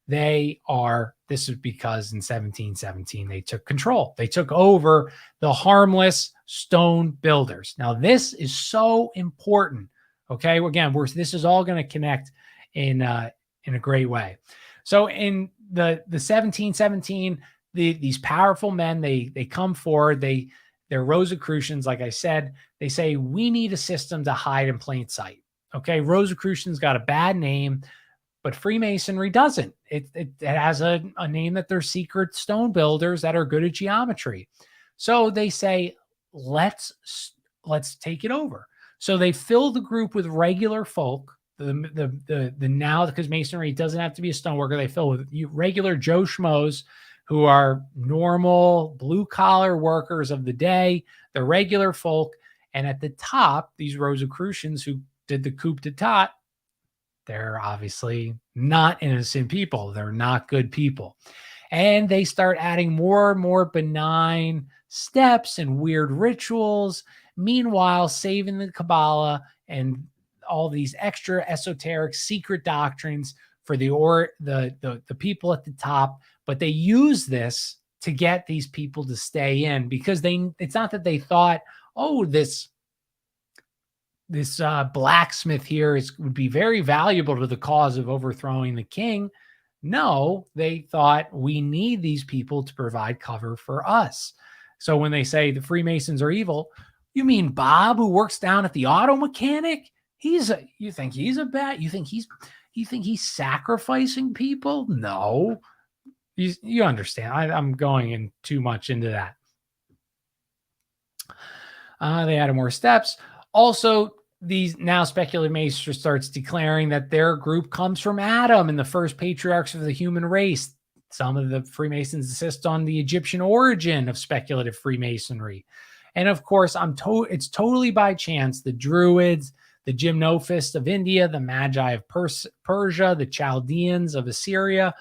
This is because in 1717, they took control. They took over the harmless stone builders. Now, this is so important. Okay. Again, this is all going to connect in a great way. So in the 1717, these powerful men, they come forward. They're Rosicrucians. Like I said, they say, we need a system to hide in plain sight. Okay. Rosicrucians got a bad name, but Freemasonry doesn't. It has a name that they're secret stone builders that are good at geometry. So they say, let's take it over. So they fill the group with regular folk. Now, because masonry doesn't have to be a stoneworker, they fill with regular Joe Schmoes who are normal blue collar workers of the day. They're regular folk. And at the top, these Rosicrucians who did the coup d'etat, they're obviously not innocent people. They're not good people. And they start adding more and more benign steps and weird rituals, meanwhile saving the Kabbalah and all these extra esoteric secret doctrines for the people at the top. But they use this to get these people to stay in, because it's not that they thought, oh, this blacksmith here would be very valuable to the cause of overthrowing the king. No, they thought, we need these people to provide cover for us. So when they say the Freemasons are evil, you mean Bob, who works down at the auto mechanic? You think he's sacrificing people? No. You understand. I'm going in too much into that. They added more steps. Also, these now speculative masons starts declaring that their group comes from Adam and the first patriarchs of the human race. Some of the Freemasons insist on the Egyptian origin of speculative Freemasonry. And of course, it's totally by chance. The Druids, the Gymnophists of India, the Magi of Persia, the Chaldeans of Assyria,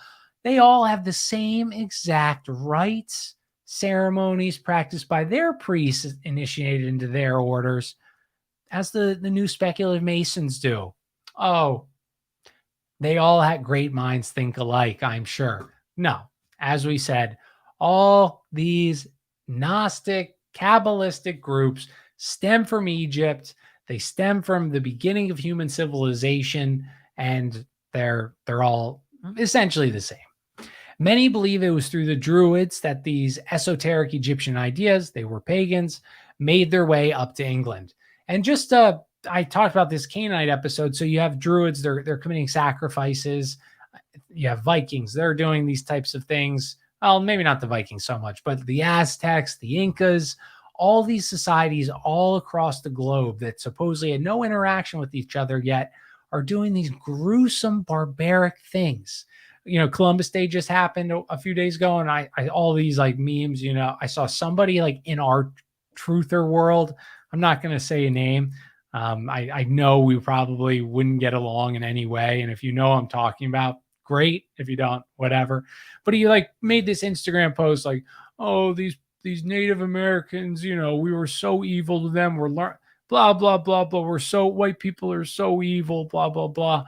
they all have the same exact rites, ceremonies practiced by their priests initiated into their orders as the new speculative Masons do. Oh, they all had great minds think alike, I'm sure. No, as we said, all these Gnostic, Kabbalistic groups stem from Egypt. They stem from the beginning of human civilization, and They're all essentially the same. Many believe it was through the Druids that these esoteric Egyptian ideas, they were pagans, made their way up to England. And just I talked about this Canaanite episode. So you have Druids, they're committing sacrifices. You have Vikings, they're doing these types of things. Well, maybe not the Vikings so much, but the Aztecs, the Incas, all these societies all across the globe that supposedly had no interaction with each other yet are doing these gruesome, barbaric things. Columbus Day just happened a few days ago, and I all these like memes, I saw somebody like in our truther world. I'm not going to say a name. I know we probably wouldn't get along in any way. And if you know I'm talking about, great. If you don't, whatever. But he like made this Instagram post like, oh, these Native Americans, we were so evil to them. We're blah, blah, blah, blah. White people are so evil, blah, blah, blah.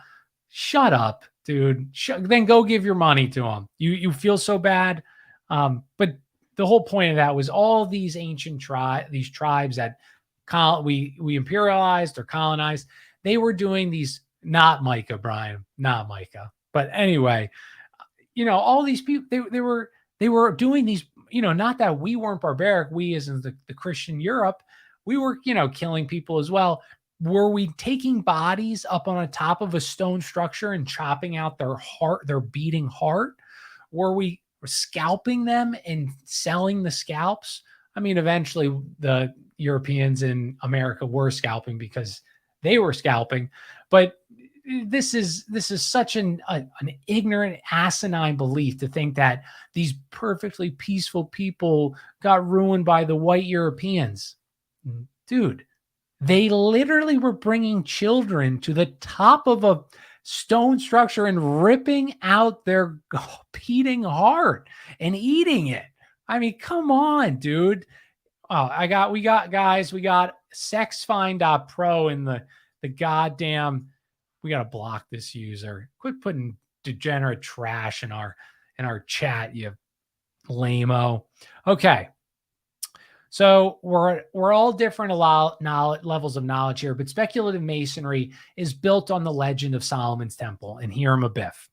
Shut up, dude. Then go give your money to them. You feel so bad. But the whole point of that was all these ancient these tribes that we imperialized or colonized, they were doing these, not Micah, Brian, not Micah. But anyway, all these people, they were doing these, not that we weren't barbaric, we as in the Christian Europe, we were, killing people as well. Were we taking bodies up on the top of a stone structure and chopping out their beating heart? Were we scalping them and selling the scalps? I mean, eventually the Europeans in America were scalping because they were scalping, but this is such an ignorant, asinine belief to think that these perfectly peaceful people got ruined by the white Europeans. Dude, they literally were bringing children to the top of a stone structure and ripping out their beating heart and eating it. I mean, come on, dude. Oh, we got sexfind.pro in the goddamn. We got to block this user. Quit putting degenerate trash in our chat, you lame-o. Okay. So we're all different levels of knowledge here, but speculative masonry is built on the legend of Solomon's Temple and Hiram Abiff.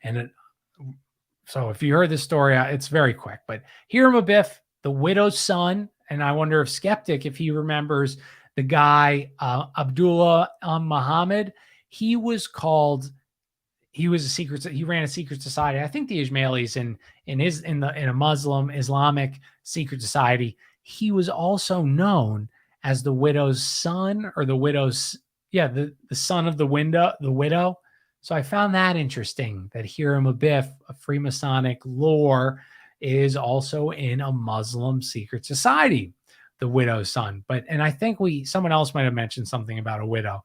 And so if you heard this story, it's very quick, but Hiram Abiff, the widow's son, and I wonder if Skeptic, if he remembers the guy, Abdullah Muhammad, he ran a secret society. I think the Ismailis in a Muslim Islamic secret society. He was also known as the widow's son, or the son of the widow. So I found that interesting that Hiram Abiff, a Freemasonic lore, is also in a Muslim secret society, the widow's son. And I think someone else might have mentioned something about a widow.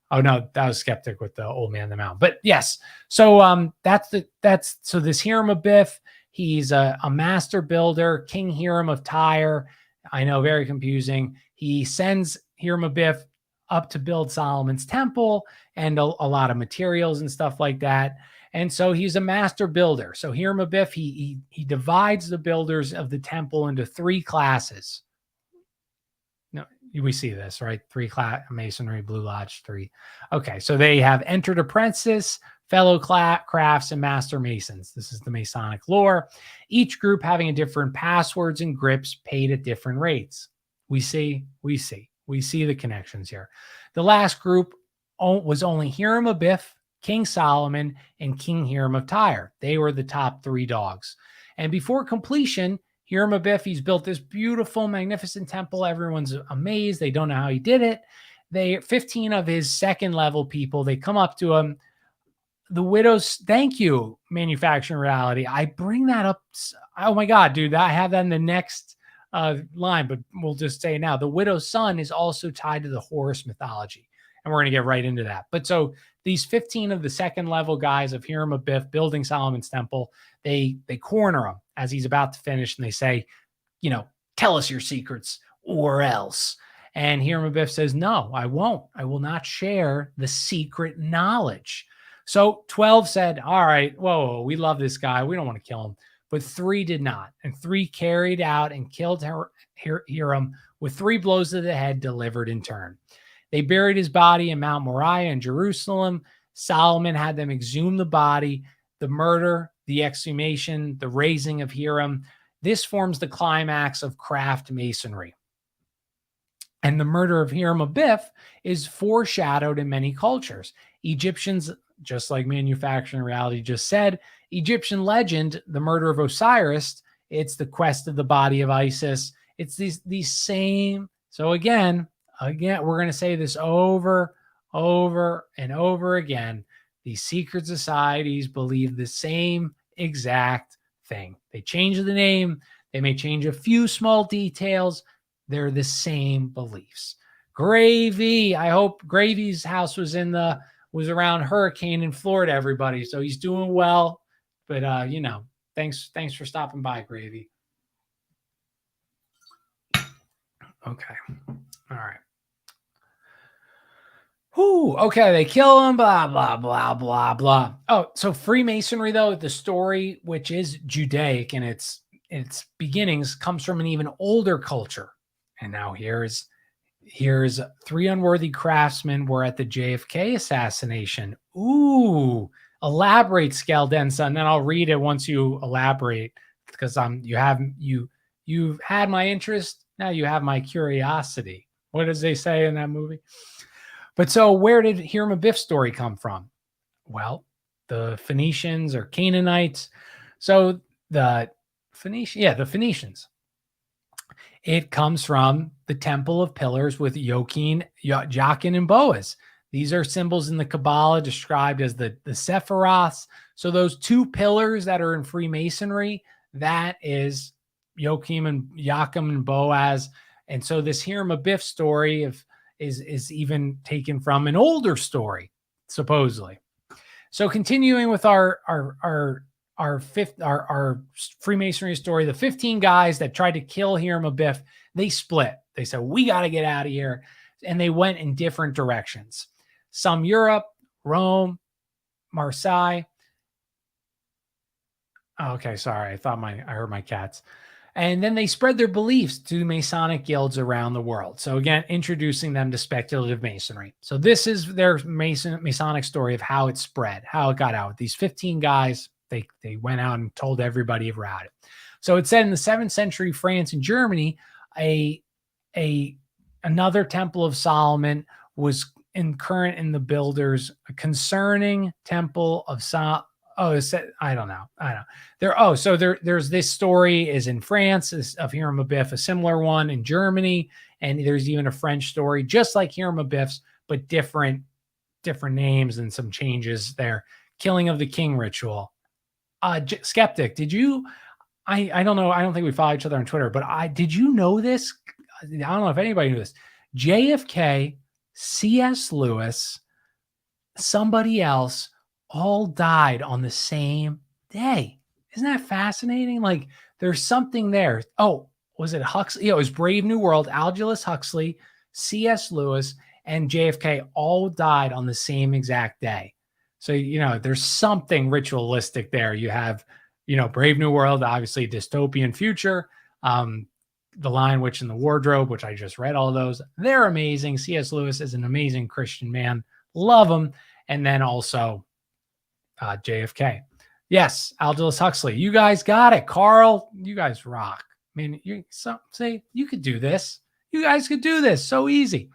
Oh no, that was Skeptic with the old man in the mountain. But yes, so so this Hiram Abiff, he's a master builder, King Hiram of Tyre. I know, very confusing. He sends Hiram Abiff up to build Solomon's Temple and a lot of materials and stuff like that. And so he's a master builder. So Hiram Abiff, he divides the builders of the temple into 3 classes. No, we see this, right? 3 class masonry, Blue Lodge 3. Okay, so they have entered apprentice, fellow crafts, and master masons. This is the Masonic lore. Each group having a different passwords and grips paid at different rates. We see the connections here. The last group was only Hiram Abiff, King Solomon, and King Hiram of Tyre. They were the top 3 dogs. And before completion, Hiram Abiff, he's built this beautiful, magnificent temple. Everyone's amazed. They don't know how he did it. 15 of his second level people, they come up to him. The widows, thank you, Manufacturing Reality. I bring that up. Oh my God, dude, I have that in the next line, but we'll just say now, the widow's son is also tied to the Horus mythology. And we're going to get right into that. But so these 15 of the second level guys of Hiram Abiff building Solomon's Temple, they corner him as he's about to finish. And they say, tell us your secrets or else. And Hiram Abiff says, no, I won't. I will not share the secret knowledge. So 12 said, all right, whoa, we love this guy. We don't want to kill him. But 3 did not. And 3 carried out and killed Hiram with 3 blows to the head delivered in turn. They buried his body in Mount Moriah in Jerusalem. Solomon had them exhume the body, the murder, the exhumation, the raising of Hiram. This forms the climax of craft masonry. And the murder of Hiram Abiff is foreshadowed in many cultures. Egyptians, just like Manufacturing Reality just said, Egyptian legend, the murder of Osiris, it's the quest of the body of Isis. It's these same. So again, we're going to say this over and over again. These secret societies believe the same exact thing. They change the name. They may change a few small details. They're the same beliefs. Gravy. I hope Gravy's house was around hurricane in Florida, everybody. So he's doing well. But thanks for stopping by, Gravy. Okay. All right. Okay, they kill him, blah, blah, blah, blah, blah. Oh, so Freemasonry, though, the story, which is Judaic in its beginnings, comes from an even older culture. And now here's 3 unworthy craftsmen were at the JFK assassination. Ooh, elaborate, Scaldensa, and then I'll read it once you elaborate, because you've had my interest, now you have my curiosity. What does they say in that movie? But so where did Hiram Abiff's story come from? Well, the Phoenicians or Canaanites. So the Phoenicians. It comes from the Temple of Pillars with Jachin, and Boaz. These are symbols in the Kabbalah described as the Sephiroths. So those 2 pillars that are in Freemasonry, that is Joachim and Boaz. And so this Hiram Abiff story is even taken from an older story, supposedly. So continuing with our Freemasonry story, the 15 guys that tried to kill Hiram Abiff, they split. They said, we got to get out of here. And they went in different directions. Some Europe, Rome, Marseille. Oh, okay, sorry. I heard my cats. And then they spread their beliefs to Masonic guilds around the world. So again, introducing them to speculative Masonry. So this is their Masonic story of how it spread, how it got out. These 15 guys, they went out and told everybody about it. So it said in the 7th century France and Germany, another Temple of Solomon was current in the builders concerning Temple of Solomon. I don't know. There's this story is in France of Hiram Abiff, a similar one in Germany, and there's even a French story just like Hiram Abiff's, but different names and some changes there. Killing of the King ritual. Skeptic, did you? I don't know. I don't think we follow each other on Twitter, but did you know this? I don't know if anybody knew this. JFK, C.S. Lewis, somebody else, all died on the same day. Isn't that fascinating? Like there's something there. Oh, was it Huxley? Yeah, it was Brave New World. Aldous Huxley, C.S. Lewis, and JFK all died on the same exact day. So, there's something ritualistic there. You have, Brave New World, obviously dystopian future. The Lion, Witch, and the Wardrobe, which I just read all those. They're amazing. C.S. Lewis is an amazing Christian man. Love him. And then also JFK. Yes, Aldous Huxley. You guys got it. Carl, you guys rock. I mean, you could do this. You guys could do this. So easy.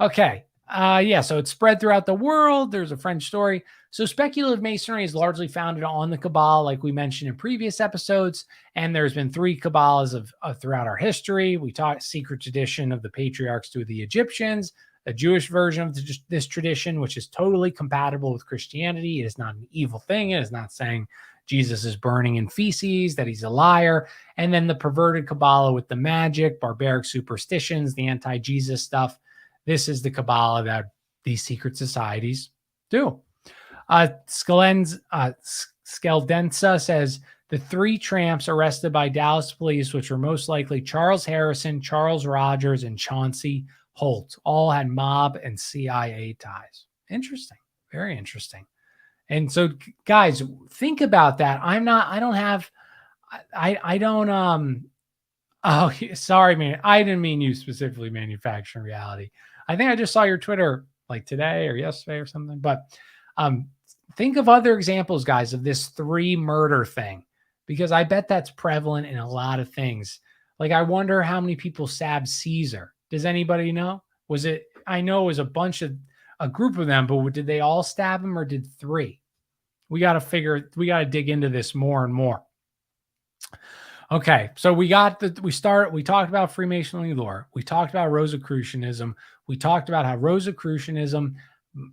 Okay. So it's spread throughout the world. There's a French story. So speculative Masonry is largely founded on the Kabbalah, like we mentioned in previous episodes. And there's been 3 Kabbals of throughout our history. We taught secret tradition of the patriarchs to the Egyptians, a Jewish version of this tradition, which is totally compatible with Christianity. It is not an evil thing. It is not saying Jesus is burning in feces, that he's a liar. And then the perverted Kabbalah with the magic, barbaric superstitions, the anti-Jesus stuff. This is the Kabbalah that these secret societies do. Skeldensa says the 3 tramps arrested by Dallas police, which were most likely Charles Harrison, Charles Rogers, and Chauncey Holt, all had mob and CIA ties. Interesting. Very interesting. And so, guys, think about that. Oh, sorry, man. I didn't mean you specifically, Manufacturing Reality. I think I just saw your Twitter like today or yesterday or something. But Think of other examples, guys, of this 3 murder thing, because I bet that's prevalent in a lot of things. Like, I wonder how many people stabbed Caesar. Does anybody know? Was it, I know it was a group of them, but did they all stab him or did 3? We got to dig into this more and more. Okay, so we talked about Freemasonry lore. We talked about Rosicrucianism. We talked about how Rosicrucianism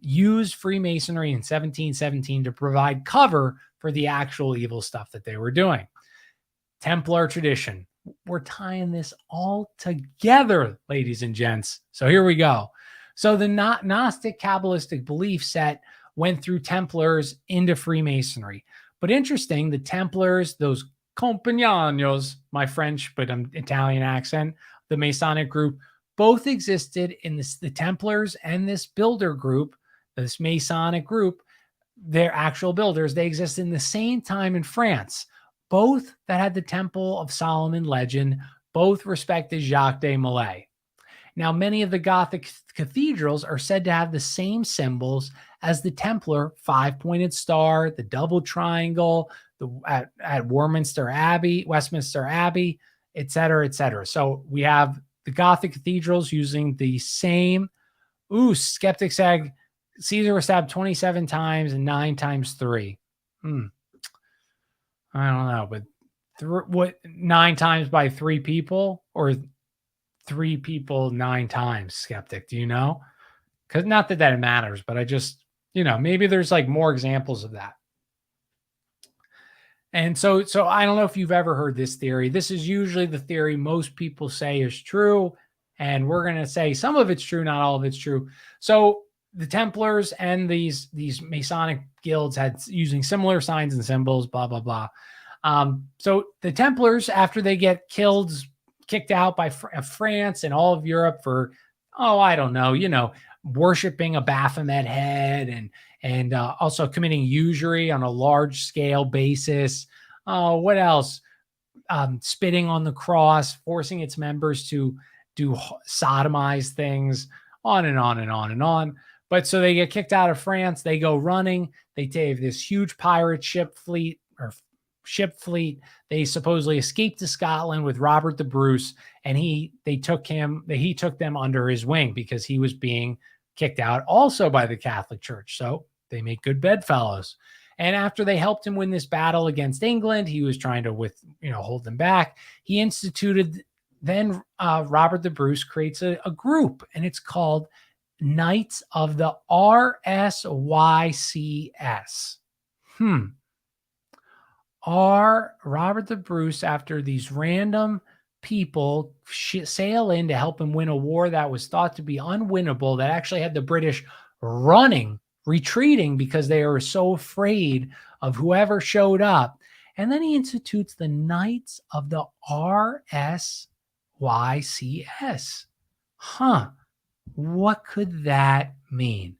used Freemasonry in 1717 to provide cover for the actual evil stuff that they were doing. Templar tradition. We're tying this all together, ladies and gents. So here we go. So the Gnostic Kabbalistic belief set went through Templars into Freemasonry. But interesting, the Templars, those Compagnos, my French but Italian accent, the Masonic group, both existed in the Templars and this builder group, this Masonic group, their actual builders. They exist in the same time in France. Both that had the Temple of Solomon legend, both respected Jacques de Molay. Now, many of the Gothic cathedrals are said to have the same symbols as the Templar 5-pointed star, the double triangle, at Westminster Abbey, et cetera, et cetera. So we have the Gothic cathedrals using the same. Skeptics said Caesar was stabbed 27 times and 9 times 3. I don't know, but what, 9 times by 3 people, or 3 people 9 times, skeptic? Do you know? Because not that it matters, but I just, maybe there's like more examples of that. And so I don't know if you've ever heard this theory. This is usually the theory most people say is true. And we're going to say some of it's true, not all of it's true. So the Templars and these Masonic guilds had using similar signs and symbols, blah, blah, blah. So the Templars, after they get kicked out by France and all of Europe for, I don't know, worshiping a Baphomet head and also committing usury on a large scale basis. What else? Spitting on the cross, forcing its members to do sodomize things, on and on and on and on. But so they get kicked out of France. They go running. They take this huge pirate ship fleet. They supposedly escaped to Scotland with Robert the Bruce, and he took them under his wing because he was being kicked out also by the Catholic Church. So they make good bedfellows. And after they helped him win this battle against England, he was trying to hold them back. He instituted, then Robert the Bruce creates a group, and it's called Knights of the RSYCS. Robert the Bruce, after these random people sail in to help him win a war that was thought to be unwinnable, that actually had the British retreating because they were so afraid of whoever showed up. And then he institutes the Knights of the RSYCS. What could that mean?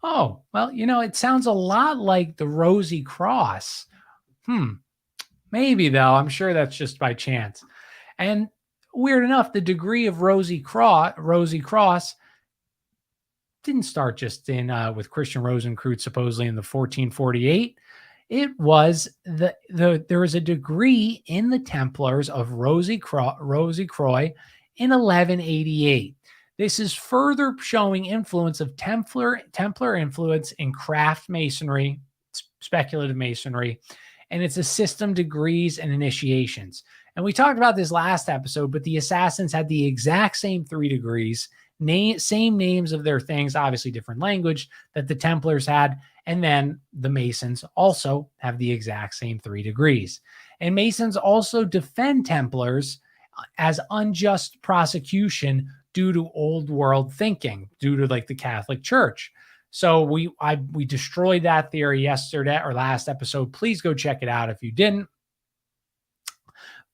Oh, well, it sounds a lot like the Rosy Cross. Maybe, though. I'm sure that's just by chance. And weird enough, the degree of Rosy Cross didn't start just with Christian Rosicrucians supposedly in the 1448. It was there was a degree in the Templars of Rosy Croix in 1188. This is further showing influence of Templar influence in craft masonry, speculative masonry, and it's a system, degrees, and initiations. And we talked about this last episode, but the assassins had the exact same 3 degrees, same names of their things, obviously different language that the Templars had. And then the Masons also have the exact same 3 degrees. And Masons also defend Templars as unjust prosecution due to old world thinking, due to like the Catholic Church. So we destroyed that theory yesterday or last episode. Please go check it out if you didn't.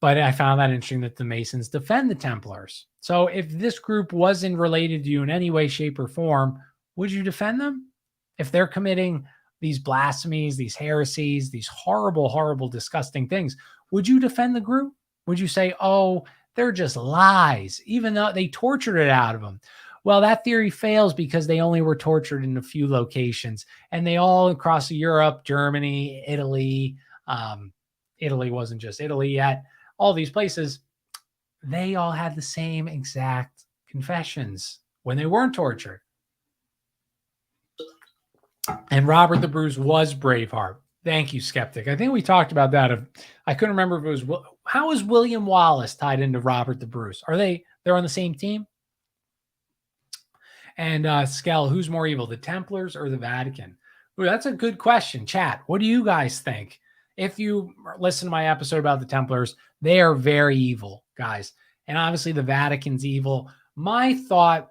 But I found that interesting that the Masons defend the Templars. So if this group wasn't related to you in any way, shape, or form, would you defend them? If they're committing these blasphemies, these heresies, these horrible, horrible, disgusting things, would you defend the group? Would you say, oh, they're just lies, even though they tortured it out of them? Well, that theory fails because they only were tortured in a few locations, and they all across Europe, Germany, Italy. Italy wasn't just Italy yet. All these places, they all had the same exact confessions when they weren't tortured. And Robert the Bruce was Braveheart. Thank you, Skeptic. I think we talked about that. I couldn't remember if it was, how is William Wallace tied into Robert the Bruce? They're on the same team? And Skell, who's more evil, the Templars or the Vatican? Ooh, that's a good question. Chat, what do you guys think? If you listen to my episode about the Templars, they are very evil, guys. And obviously the Vatican's evil. My thought,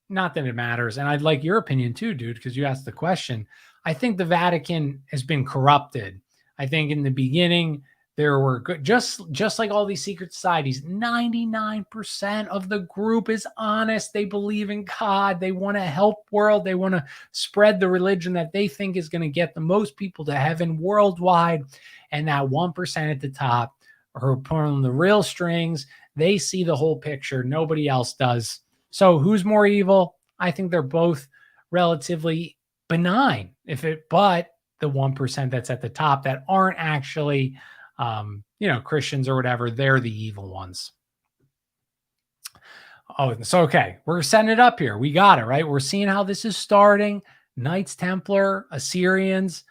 not that it matters, and I'd like your opinion too, dude, because you asked the question. I think the Vatican has been corrupted. I think in the beginning, there were good, just like all these secret societies, 99% of the group is honest. They believe in God. They want to help world. They want to spread the religion that they think is going to get the most people to heaven worldwide. And that 1% at the top are pulling the real strings. They see the whole picture. Nobody else does. So who's more evil? I think they're both relatively benign. But the 1% that's at the top that aren't actually Christians or whatever, they're the evil ones. Oh, so okay, we're setting it up here. We got it, right? We're seeing how this is starting. Knights Templar, Assyrians,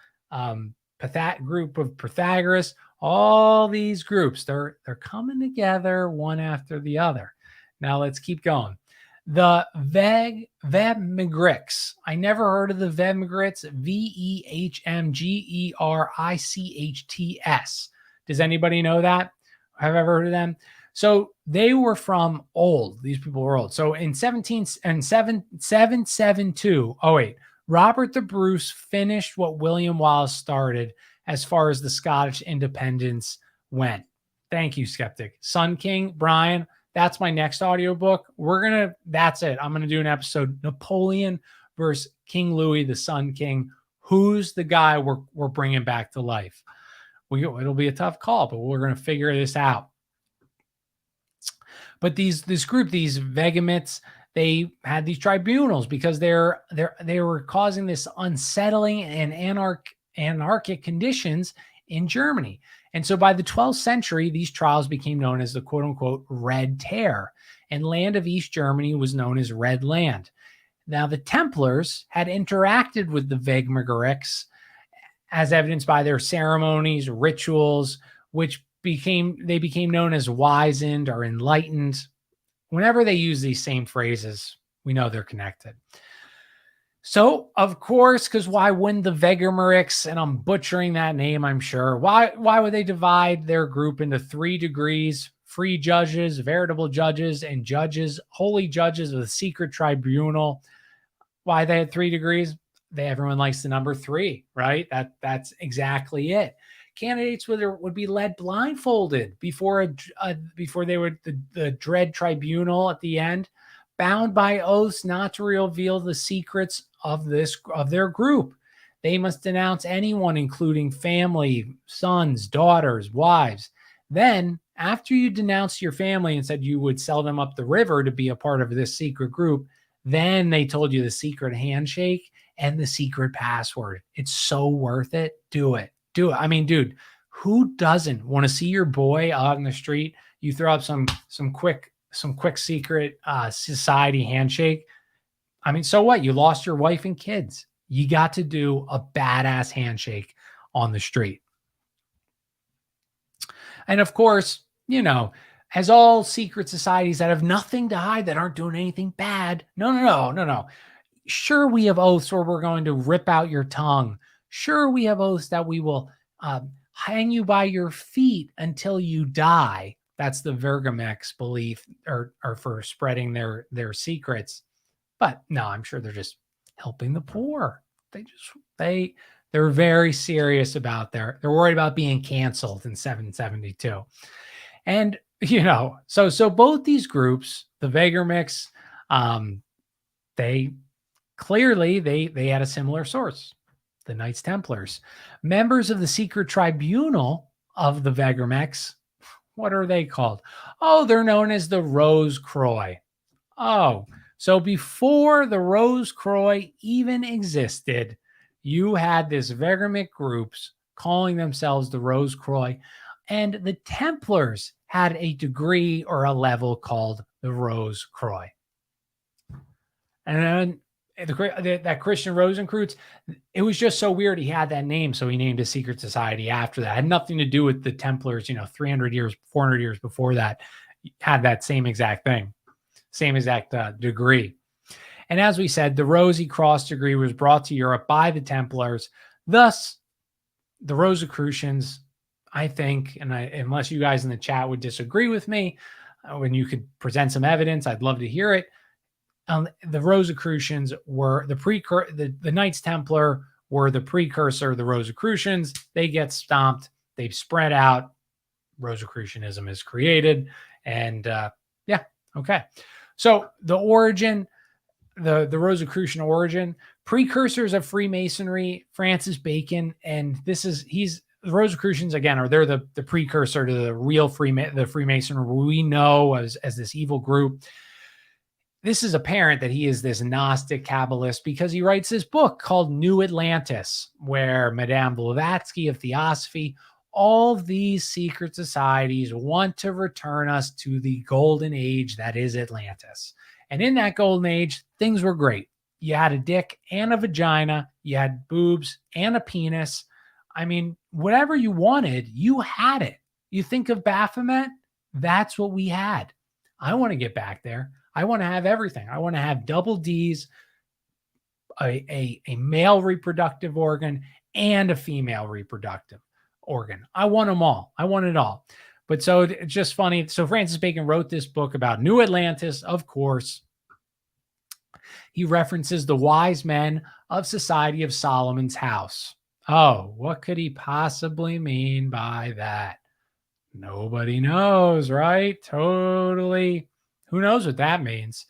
group of Pythagoras, all these groups, they're coming together one after the other. Now let's keep going. The Mvments. I never heard of the Mvments. Vehmgerichts. Does anybody know that? Have I ever heard of them? So they were from old. These people were old. So in 772, Robert the Bruce finished what William Wallace started as far as the Scottish independence went. Thank you, Skeptic. Sun King, Brian, that's my next audiobook. That's it. I'm going to do an episode, Napoleon versus King Louis, the Sun King. Who's the guy we're bringing back to life? It'll be a tough call, but we're going to figure this out. But this group, these Mvments, they had these tribunals because they were causing this unsettling and anarchic conditions in Germany. And so by the 12th century, these trials became known as the quote unquote Red Terror, and land of East Germany was known as Red Land. Now the Templars had interacted with the Mvments as evidenced by their ceremonies, rituals, which became known as wizened or enlightened. Whenever they use these same phrases, we know they're connected. So, of course, because why wouldn't the Mvments, and I'm butchering that name, I'm sure, why would they divide their group into 3 degrees, free judges, veritable judges, and judges, holy judges of the secret tribunal? Why they had 3 degrees? Everyone likes the number 3, right? That's exactly it. Candidates would be led blindfolded before they would the dread tribunal at the end, bound by oaths not to reveal the secrets of their group. They must denounce anyone, including family, sons, daughters, wives. Then, after you denounced your family and said you would sell them up the river to be a part of this secret group, then they told you the secret handshake and the secret password. It's so worth it. Do it. I mean, dude, who doesn't want to see your boy out in the street? You throw up some quick secret society handshake. I mean, so what? You lost your wife and kids. You got to do a badass handshake on the street. And of course, as all secret societies that have nothing to hide, that aren't doing anything bad. No. Sure, we have oaths where we're going to rip out your tongue. Sure, we have oaths that we will hang you by your feet until you die. That's the Mvments belief, or for spreading their secrets. But no, I'm sure they're just helping the poor. They're very serious about they're worried about being canceled in 772. And so both these groups, the Mvments, they clearly they had a similar source. The Knights Templars, members of the secret tribunal of the Mvments. What are they called? Oh, they're known as the Rosicrucians. Oh, So before the Rosicrucians even existed, you had this Mvment groups calling themselves the Rosicrucians, and the Templars had a degree or a level called the Rosicrucians. And then that Christian Rosicrucians, it was just so weird. He had that name, so he named his secret society after that. It had nothing to do with the Templars, 300 years, 400 years before that, had that same exact thing, same exact degree. And as we said, the Rosy Cross degree was brought to Europe by the Templars. Thus, the Rosicrucians, I think, and unless you guys in the chat would disagree with me, when you could present some evidence, I'd love to hear it. The Rosicrucians were the Knights Templar were the precursor of the Rosicrucians. They get stomped. They've spread out. Rosicrucianism is created. And yeah, okay. So the origin, the Rosicrucian origin, precursors of Freemasonry, Francis Bacon, and the Rosicrucians again they're the precursor to the real Freemasonry we know as this evil group. This is apparent that he is this Gnostic Kabbalist because he writes this book called New Atlantis, where Madame Blavatsky of Theosophy, all these secret societies want to return us to the golden age that is Atlantis. And in that golden age, things were great. You had a dick and a vagina, you had boobs and a penis. I mean, whatever you wanted, you had it. You think of Baphomet, that's what we had. I want to get back there. I want to have everything. I want to have double D's, a male reproductive organ, and a female reproductive organ. I want them all. I want it all. But so it's just funny. So Francis Bacon wrote this book about New Atlantis, of course. He references the wise men of Society of Solomon's House. Oh, what could he possibly mean by that? Nobody knows, right? Totally. Who knows what that means?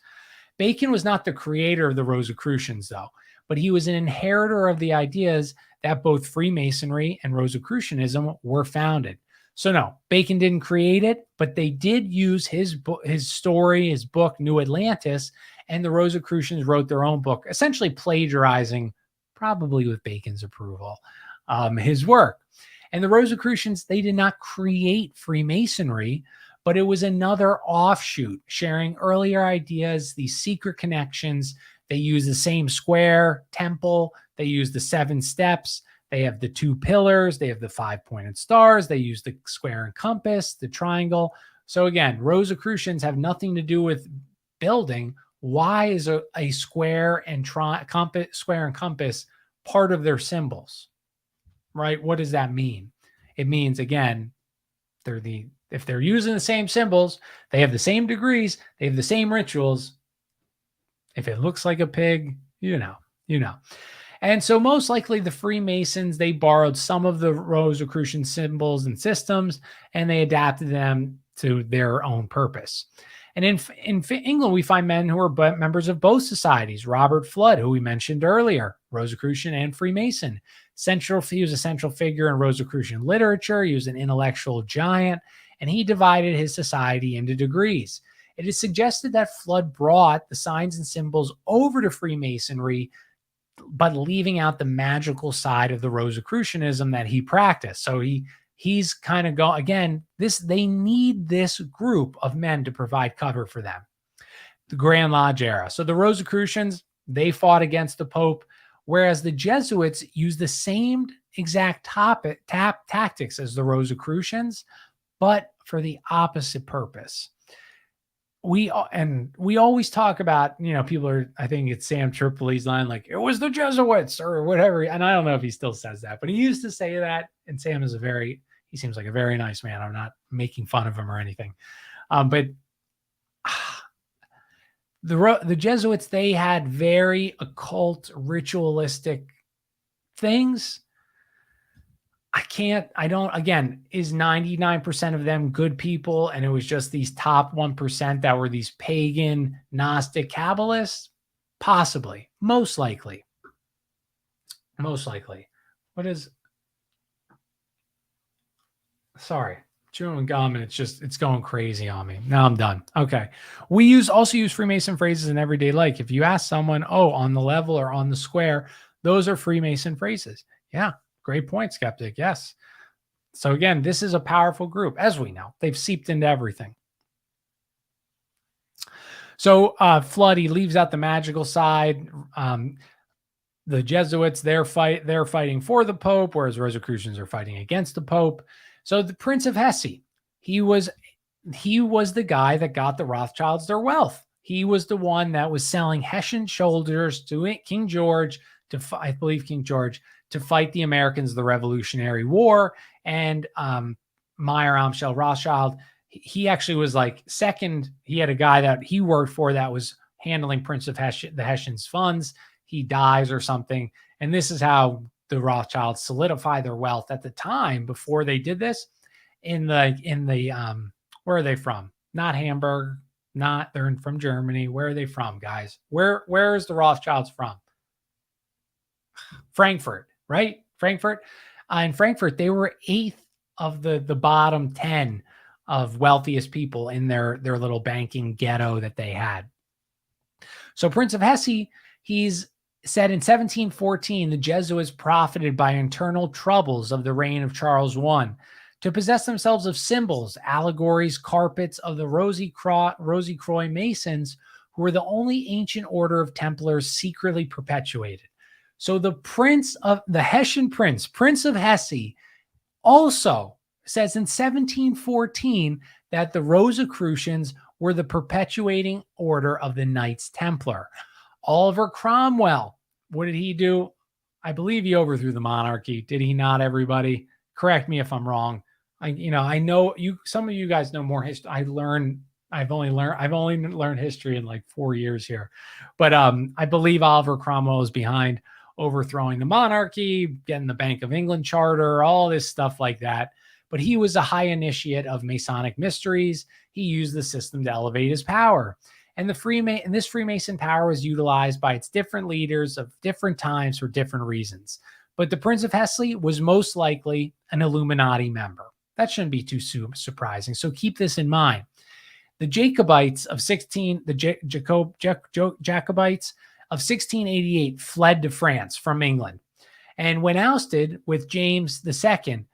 Bacon was not the creator of the Rosicrucians, though, but he was an inheritor of the ideas that both Freemasonry and Rosicrucianism were founded. So no, Bacon didn't create it, but they did use his story, his book, New Atlantis, and the Rosicrucians wrote their own book, essentially plagiarizing, probably with Bacon's approval, his work. And the Rosicrucians, they did not create Freemasonry, but it was another offshoot, sharing earlier ideas, these secret connections. They use the same square temple. They use the 7 steps. They have the 2 pillars. They have the 5-pointed stars. They use the square and compass, the triangle. So again, Rosicrucians have nothing to do with building. Why is a square and compass part of their symbols? Right? What does that mean? It means, again, if they're using the same symbols, they have the same degrees, they have the same rituals. If it looks like a pig, you know. And so most likely the Freemasons, they borrowed some of the Rosicrucian symbols and systems, and they adapted them to their own purpose. And in England, we find men who are members of both societies. Robert Flood, who we mentioned earlier, Rosicrucian and Freemason. He was a central figure in Rosicrucian literature. He was an intellectual giant, and he divided his society into degrees. It is suggested that Flood brought the signs and symbols over to Freemasonry, but leaving out the magical side of the Rosicrucianism that he practiced. So he's kind of they need this group of men to provide cover for them. The Grand Lodge era. So the Rosicrucians, they fought against the Pope, whereas the Jesuits used the same exact tactics as the Rosicrucians, but for the opposite purpose. We always talk about, people are, I think it's Sam Tripoli's line, like, it was the Jesuits or whatever. And I don't know if he still says that, but he used to say that. And Sam is he seems like a very nice man. I'm not making fun of him or anything. But the Jesuits, they had very occult, ritualistic things. Is 99% of them good people? And it was just these top 1% that were these pagan, Gnostic Kabbalists? Possibly. Most likely. Sorry. chewing gum, and it's going crazy on me. Now I'm done. Okay. We also use Freemason phrases in everyday life. If you ask someone, oh, on the level or on the square, those are Freemason phrases. Yeah. Great point, Skeptic. Yes. So again, this is a powerful group, as we know. They've seeped into everything. So Flood, he leaves out the magical side. The Jesuits, they're fighting for the Pope, whereas Rosicrucians are fighting against the Pope. So the Prince of Hesse, he was the guy that got the Rothschilds their wealth. He was the one that was selling Hessian shoulders to King George, I believe King George, to fight the Americans, the Revolutionary War. And Meyer Amschel Rothschild, he actually was like second. He had a guy that he worked for that was handling Prince of Hesse, the Hessians' funds. He dies or something. And this is how the Rothschilds solidify their wealth at the time before they did this. Where are they from? Not Hamburg, they're from Germany. Where are they from, guys? Where is the Rothschilds from? Frankfurt, right? Frankfurt. In Frankfurt, they were 8th of the bottom 10 of wealthiest people in their little banking ghetto that they had. So Prince of Hesse, he's said in 1714, the Jesuits profited by internal troubles of the reign of Charles I to possess themselves of symbols, allegories, carpets of the Rosicrucian Masons, who were the only ancient order of Templars secretly perpetuated. So the Hessian Prince of Hesse, also says in 1714 that the Rosicrucians were the perpetuating order of the Knights Templar. Oliver Cromwell, what did he do? I believe he overthrew the monarchy. Did he not, everybody? Correct me if I'm wrong. I know some of you guys know more history. I've only learned history in like 4 years here. But I believe Oliver Cromwell is behind overthrowing the monarchy, getting the Bank of England charter, all this stuff like that. But he was a high initiate of Masonic mysteries. He used the system to elevate his power. And this Freemason power was utilized by its different leaders of different times for different reasons. But the Prince of Hesse was most likely an Illuminati member. That shouldn't be too surprising. So keep this in mind. The Jacobites of 1688 fled to France from England. And when ousted with James II,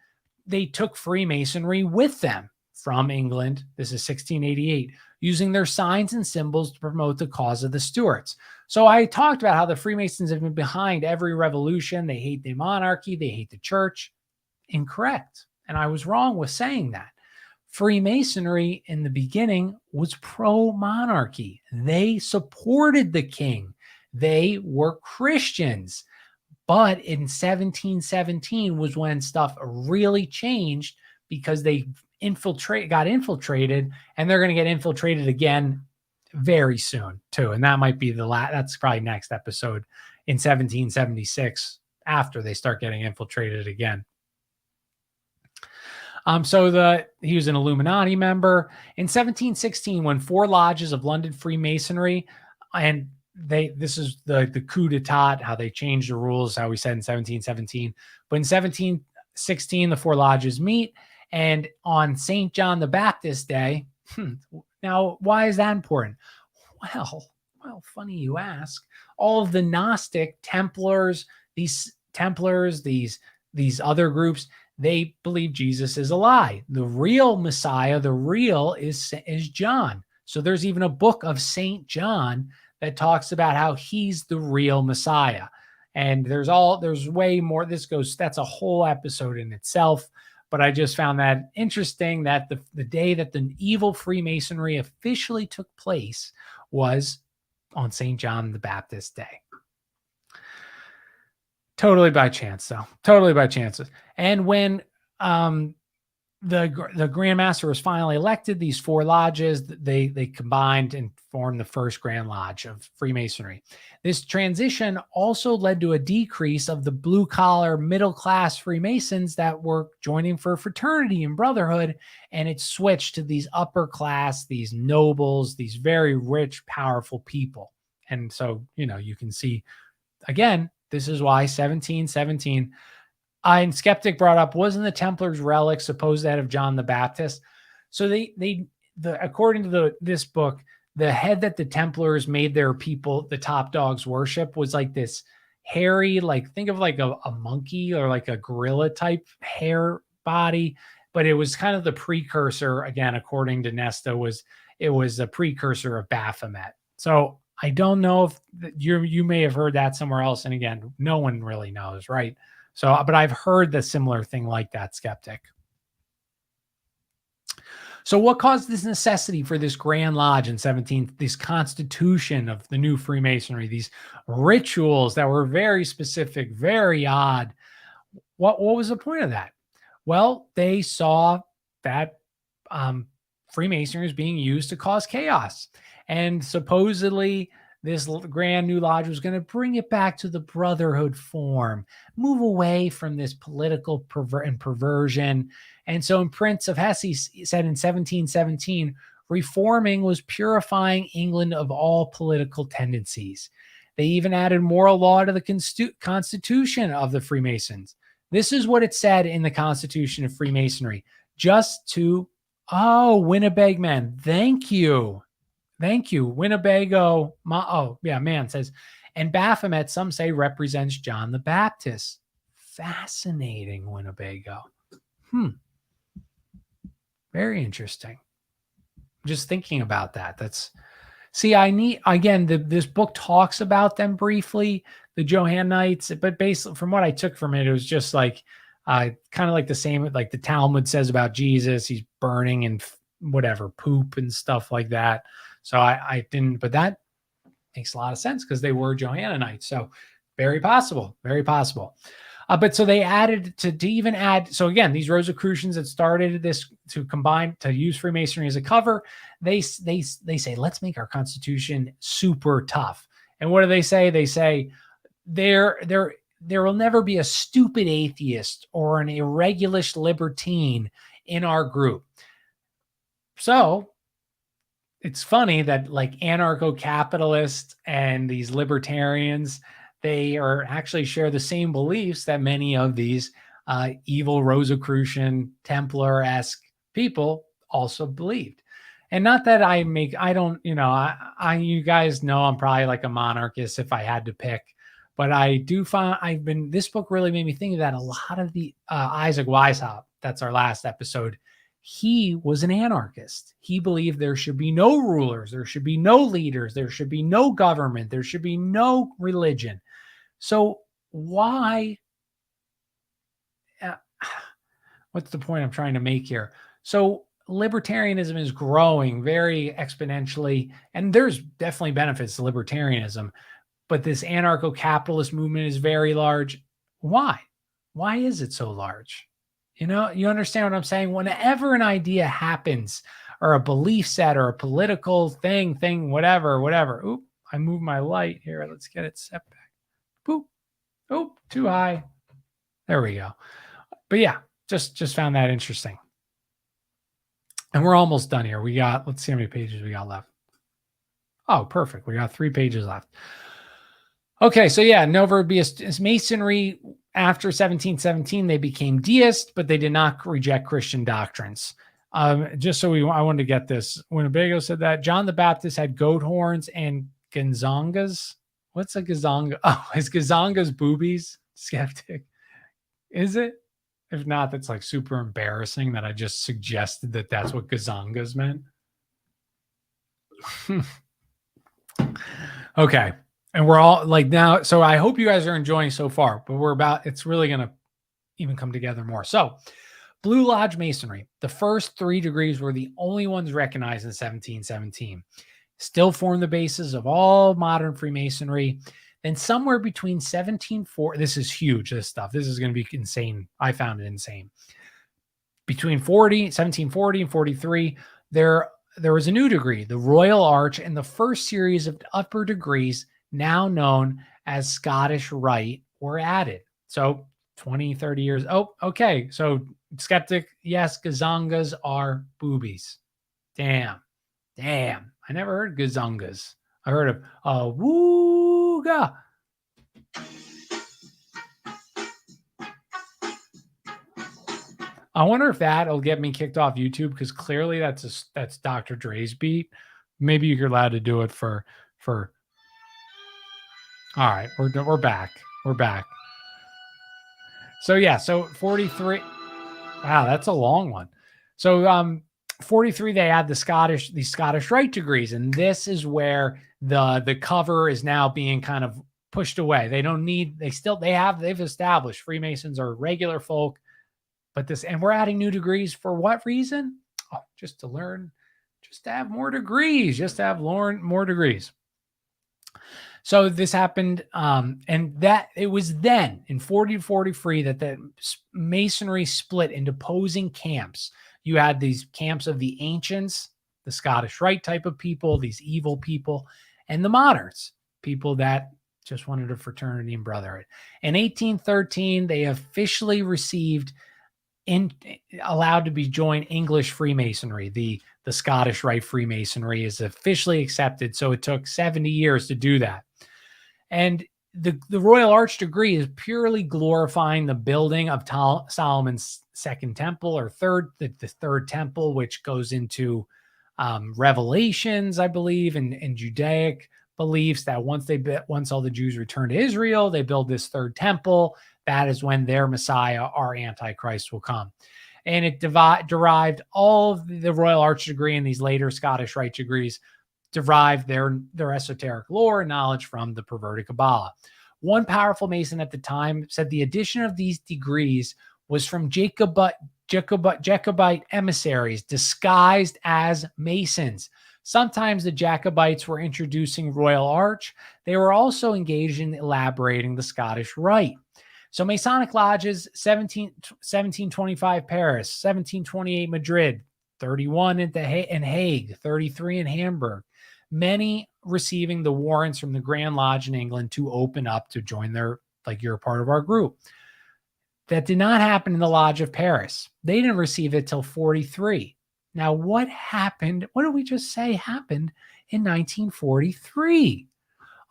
they took Freemasonry with them from England. This is 1688, using their signs and symbols to promote the cause of the Stuarts. So I talked about how the Freemasons have been behind every revolution. They hate the monarchy. They hate the church. Incorrect. And I was wrong with saying that. Freemasonry in the beginning was pro-monarchy. They supported the king. They were Christians. But in 1717 was when stuff really changed, because they got infiltrated, and they're going to get infiltrated again very soon too. And that might be that's probably next episode in 1776, after they start getting infiltrated again. He was an Illuminati member. In 1716, when 4 lodges of London Freemasonry, and this is the coup d'etat, how they changed the rules, how we said in 1717. But in 1716, the 4 lodges meet, and on St. John the Baptist Day, now why is that important? Well, funny you ask. All of the Gnostic Templars, these other groups, they believe Jesus is a lie. The real Messiah, is John. So there's even a book of St. John that talks about how he's the real Messiah. And there's way more. That's a whole episode in itself. But I just found that interesting that the day that the evil Freemasonry officially took place was on St. John the Baptist Day. Totally by chance, though. Totally by chance. And when the Grand Master was finally elected, these 4 lodges, they combined and formed the first Grand Lodge of Freemasonry. This transition also led to a decrease of the blue-collar, middle-class Freemasons that were joining for fraternity and brotherhood, and it switched to these upper class, these nobles, these very rich, powerful people. And so, you can see, again, this is why 1717, And Skeptic brought up, wasn't the Templars relics supposed to have John the Baptist? So according to this book, the head that the Templars made their people, the top dogs, worship was like this hairy, like think of like a monkey or like a gorilla type hair body, but it was kind of the precursor, again, according to Nesta, it was a precursor of Baphomet. So I don't know if you may have heard that somewhere else. And again, no one really knows, right? So, but I've heard the similar thing like that, Skeptic. So what caused this necessity for this Grand Lodge in 17th, this constitution of the new Freemasonry, these rituals that were very specific, very odd? What was the point of that? Well, they saw that Freemasonry was being used to cause chaos. And supposedly this grand new lodge was going to bring it back to the brotherhood form, move away from this political perversion. And so in Prince of Hesse said in 1717, reforming was purifying England of all political tendencies. They even added moral law to the constitution of the Freemasons. This is what it said in the Constitution of Freemasonry. Just to, Winnipeg man, thank you. Thank you. Winnebago, man says, and Baphomet, some say, represents John the Baptist. Fascinating, Winnebago. Very interesting. Just thinking about that. This book talks about them briefly, the Johannites, but basically from what I took from it, it was just like, kind of like the same, like the Talmud says about Jesus, he's burning and whatever, poop and stuff like that. So I didn't, but that makes a lot of sense because they were Johannites. So very possible, very possible. But so they added to even add. So again, these Rosicrucians that started this to combine, to use Freemasonry as a cover, they say, let's make our Constitution super tough. And what do they say? They say there will never be a stupid atheist or an irregular libertine in our group. So it's funny that like anarcho-capitalists and these libertarians, they are actually share the same beliefs that many of these evil Rosicrucian Templar-esque people also believed. And not that you guys know I'm probably like a monarchist if I had to pick, but I do find this book really made me think that a lot of the Isaac Weishaupt, that's our last episode, he was an anarchist. He believed there should be no rulers, there should be no leaders, there should be no government, there should be no religion. So why? What's the point I'm trying to make here? So libertarianism is growing very exponentially, and there's definitely benefits to libertarianism, but this anarcho-capitalist movement is very large. Why? Why is it so large? You understand what I'm saying? Whenever an idea happens or a belief set or a political thing, whatever. Oop, I moved my light here. Let's get it set back. Boop. Oop, too high. There we go. But yeah, just found that interesting. And we're almost done here. Let's see how many pages we got left. Oh, perfect. We got 3 pages left. Okay, so yeah, Masonry after 1717, they became deist, but they did not reject Christian doctrines. I wanted to get this. Winnebago said that John the Baptist had goat horns and gazongas. What's a gazonga? Oh, is gazongas boobies? Skeptic. Is it? If not, that's like super embarrassing that I just suggested that that's what gazongas meant. Okay. And we're all like now, so I hope you guys are enjoying so far, but it's really going to even come together more. So Blue Lodge Masonry, the first 3 degrees were the only ones recognized in 1717, still form the basis of all modern Freemasonry. Then somewhere between 1740, this is huge, this stuff. This is going to be insane. I found it insane. Between 1740 and 43, there was a new degree, the Royal Arch, and the first series of upper degrees, now known as Scottish Rite, were added. So 20, 30 years. Oh, okay. So skeptic, yes, gazongas are boobies. Damn. I never heard gazongas. I heard of wooga. I wonder if that'll get me kicked off YouTube, because clearly that's Dr. Dre's beat. Maybe you're allowed to do it for. All right, we're back. We're back. So yeah, so 43. Wow, that's a long one. So 43, they add these Scottish Rite degrees, and this is where the cover is now being kind of pushed away. They don't need. They've established Freemasons are regular folk, but and we're adding new degrees for what reason? Oh, just to learn, just to have more degrees, just to have more degrees. So this happened, and that it was then in 40 to 43 that the Masonry split into opposing camps. You had these camps of the ancients, the Scottish Rite type of people, these evil people, and the moderns, people that just wanted a fraternity and brotherhood. In 1813, they officially received allowed to be joined English Freemasonry. The Scottish Rite Freemasonry is officially accepted. So it took 70 years to do that. And the Royal Arch degree is purely glorifying the building of Solomon's second temple, or the third temple, which goes into Revelations, I believe, and Judaic beliefs that once all the Jews return to Israel, they build this third temple. That is when their Messiah, our Antichrist, will come. And it derived all of the Royal Arch degree and these later Scottish Rite degrees derived their esoteric lore and knowledge from the perverted Kabbalah. One powerful Mason at the time said the addition of these degrees was from Jacobite emissaries disguised as Masons. Sometimes the Jacobites were introducing Royal Arch. They were also engaged in elaborating the Scottish Rite. So Masonic lodges, 1725 Paris, 1728 Madrid, 31 in Hague, 33 in Hamburg, many receiving the warrants from the Grand Lodge in England to open up to join you're a part of our group. That did not happen in the Lodge of Paris. They didn't receive it till 43. Now, what happened? What did we just say happened in 1943?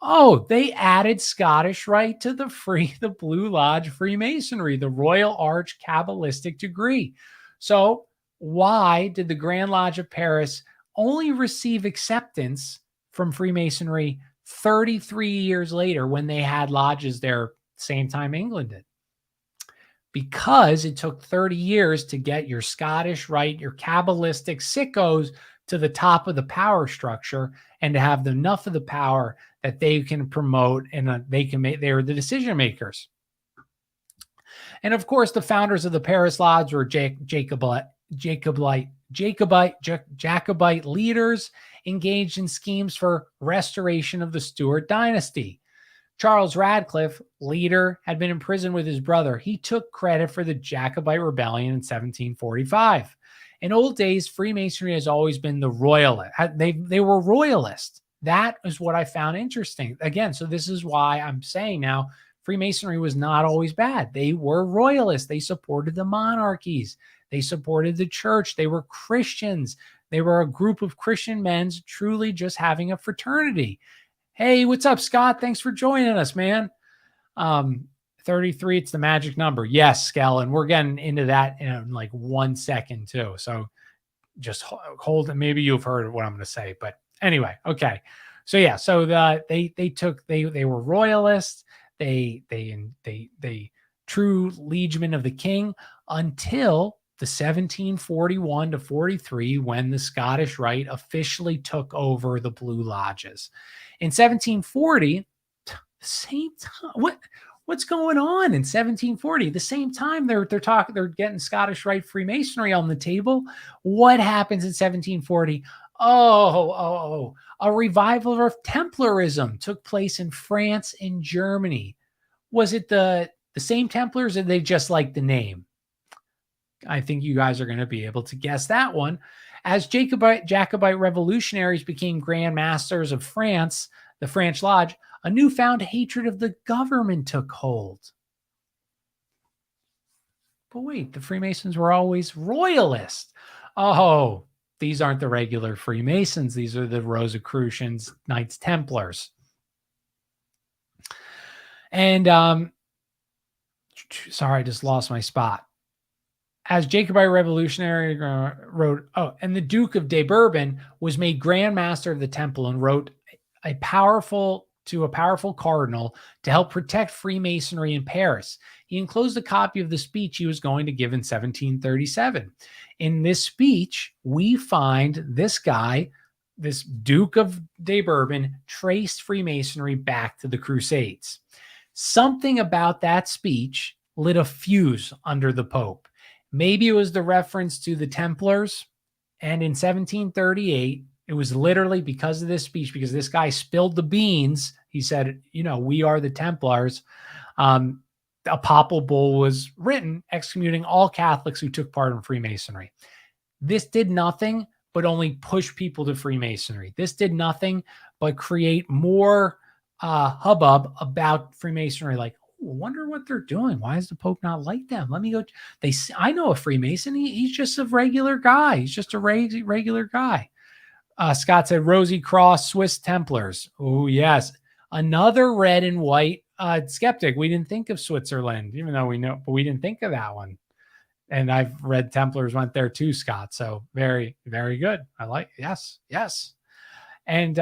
Oh, they added Scottish Rite to the Blue Lodge Freemasonry, the Royal Arch Kabbalistic degree. So why did the Grand Lodge of Paris only receive acceptance from Freemasonry 33 years later, when they had lodges there same time England did? Because it took 30 years to get your Scottish Rite, your Kabbalistic sickos to the top of the power structure, and to have enough of the power that they can promote, and they're the decision makers. And of course, the founders of the Paris Lodge were Jacobite leaders engaged in schemes for restoration of the Stuart dynasty. Charles Radcliffe, leader, had been imprisoned with his brother. He took credit for the Jacobite rebellion in 1745. In old days, Freemasonry has always been the royalist. They were royalists. That is what I found interesting. Again, so this is why I'm saying now Freemasonry was not always bad. They were royalists. They supported the monarchies. They supported the church. They were Christians. They were a group of Christian men truly just having a fraternity. Hey, what's up, Scott? Thanks for joining us, man. 33, it's the magic number. Yes, Skell, and we're getting into that in like 1 second too. So just hold it. Maybe you've heard what I'm going to say, but anyway, okay. So yeah, so they were royalists. They true liegemen of the king until the 1741 to 43, when the Scottish Rite officially took over the Blue Lodges. In 1740, same time, what's going on in 1740? The same time they're getting Scottish Rite Freemasonry on the table. What happens in 1740? A revival of Templarism took place in France and Germany. Was it the same Templars, or they just like the name? I think you guys are going to be able to guess that one. As Jacobite revolutionaries became Grand Masters of France, the French Lodge, a newfound hatred of the government took hold. But wait, the Freemasons were always royalists. Oh, these aren't the regular Freemasons. These are the Rosicrucians, Knights Templars. And sorry, I just lost my spot. as Jacobite revolutionary wrote, and the Duke of de Bourbon was made Grand Master of the Temple and wrote a powerful cardinal to help protect Freemasonry in Paris. He enclosed a copy of the speech he was going to give in 1737. In this speech, we find this guy, this Duke of de Bourbon, traced Freemasonry back to the Crusades. Something about that speech lit a fuse under the Pope. Maybe it was the reference to the Templars. And in 1738, it was literally because of this speech, because this guy spilled the beans. He said, we are the Templars. A papal bull was written excommunicating all Catholics who took part in Freemasonry. This did nothing but only push people to Freemasonry. This did nothing but create more hubbub about Freemasonry. Like, wonder what they're doing. Why does the Pope not like them? Let me go. I know a Freemason. He's just a regular guy. He's just a regular guy. Scott said Rosicrucians, Swiss Templars. Oh, yes. Another red and white skeptic. We didn't think of Switzerland, even though we know, but we didn't think of that one. And I've read Templars went there too, Scott. So very, very good. I like, yes. And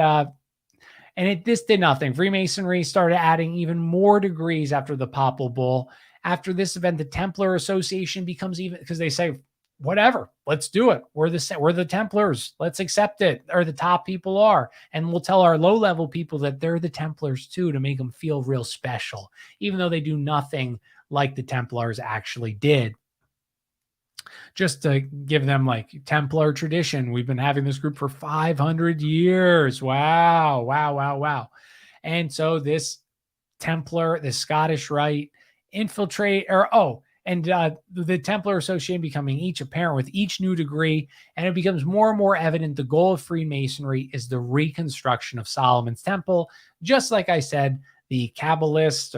this did nothing. Freemasonry started adding even more degrees after the papal bull. After this event, the Templar Association becomes even, because they say, whatever, let's do it. We're the Templars. Let's accept it. Or the top people are. And we'll tell our low-level people that they're the Templars too, to make them feel real special, even though they do nothing like the Templars actually did. Just to give them like Templar tradition. We've been having this group for 500 years. Wow. And so this Templar, the Scottish Rite the Templar Association becoming each apparent with each new degree. And it becomes more and more evident the goal of Freemasonry is the reconstruction of Solomon's Temple. Just like I said, the Kabbalists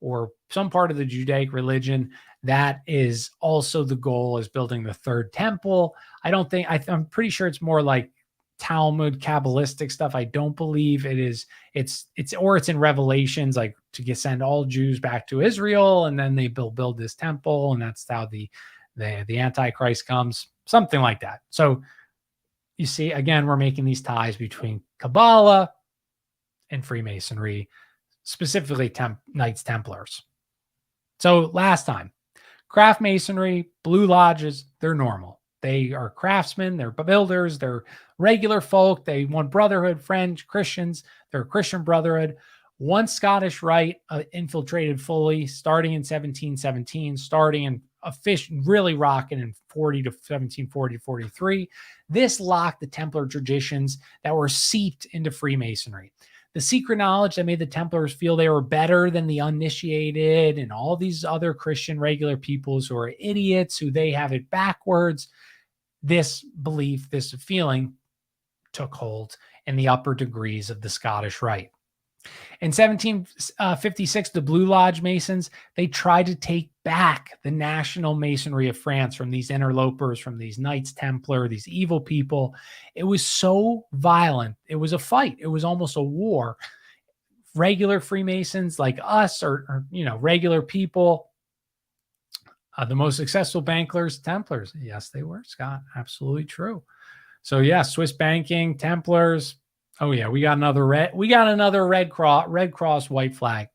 or some part of the Judaic religion, that is also the goal, is building the third temple. I'm pretty sure it's more like Talmud Kabbalistic stuff. I don't believe it is. It's in Revelations, like to send all Jews back to Israel, and then they build this temple, and that's how the Antichrist comes, something like that. So you see, again, we're making these ties between Kabbalah and Freemasonry, specifically Knights Templars. So last time, craft masonry, blue lodges, they're normal. They are craftsmen, they're builders, they're regular folk. They want brotherhood, French Christians, they're a Christian brotherhood. One Scottish Rite infiltrated fully starting in 1717, starting in really rocking in 1740 to 43. This locked the Templar traditions that were seeped into Freemasonry. The secret knowledge that made the Templars feel they were better than the uninitiated and all these other Christian regular peoples who are idiots, who they have it backwards. This belief, this feeling took hold in the upper degrees of the Scottish Rite. In 1756, the Blue Lodge Masons, they tried to take back the national masonry of France from these interlopers, from these Knights Templar, these evil people. It was so violent. It was a fight. It was almost a war. Regular Freemasons like us, or regular people, the most successful banklers, Templars. Yes, they were, Scott. Absolutely true. So yeah, Swiss banking, Templars. Oh yeah, we got another red cross, white flag.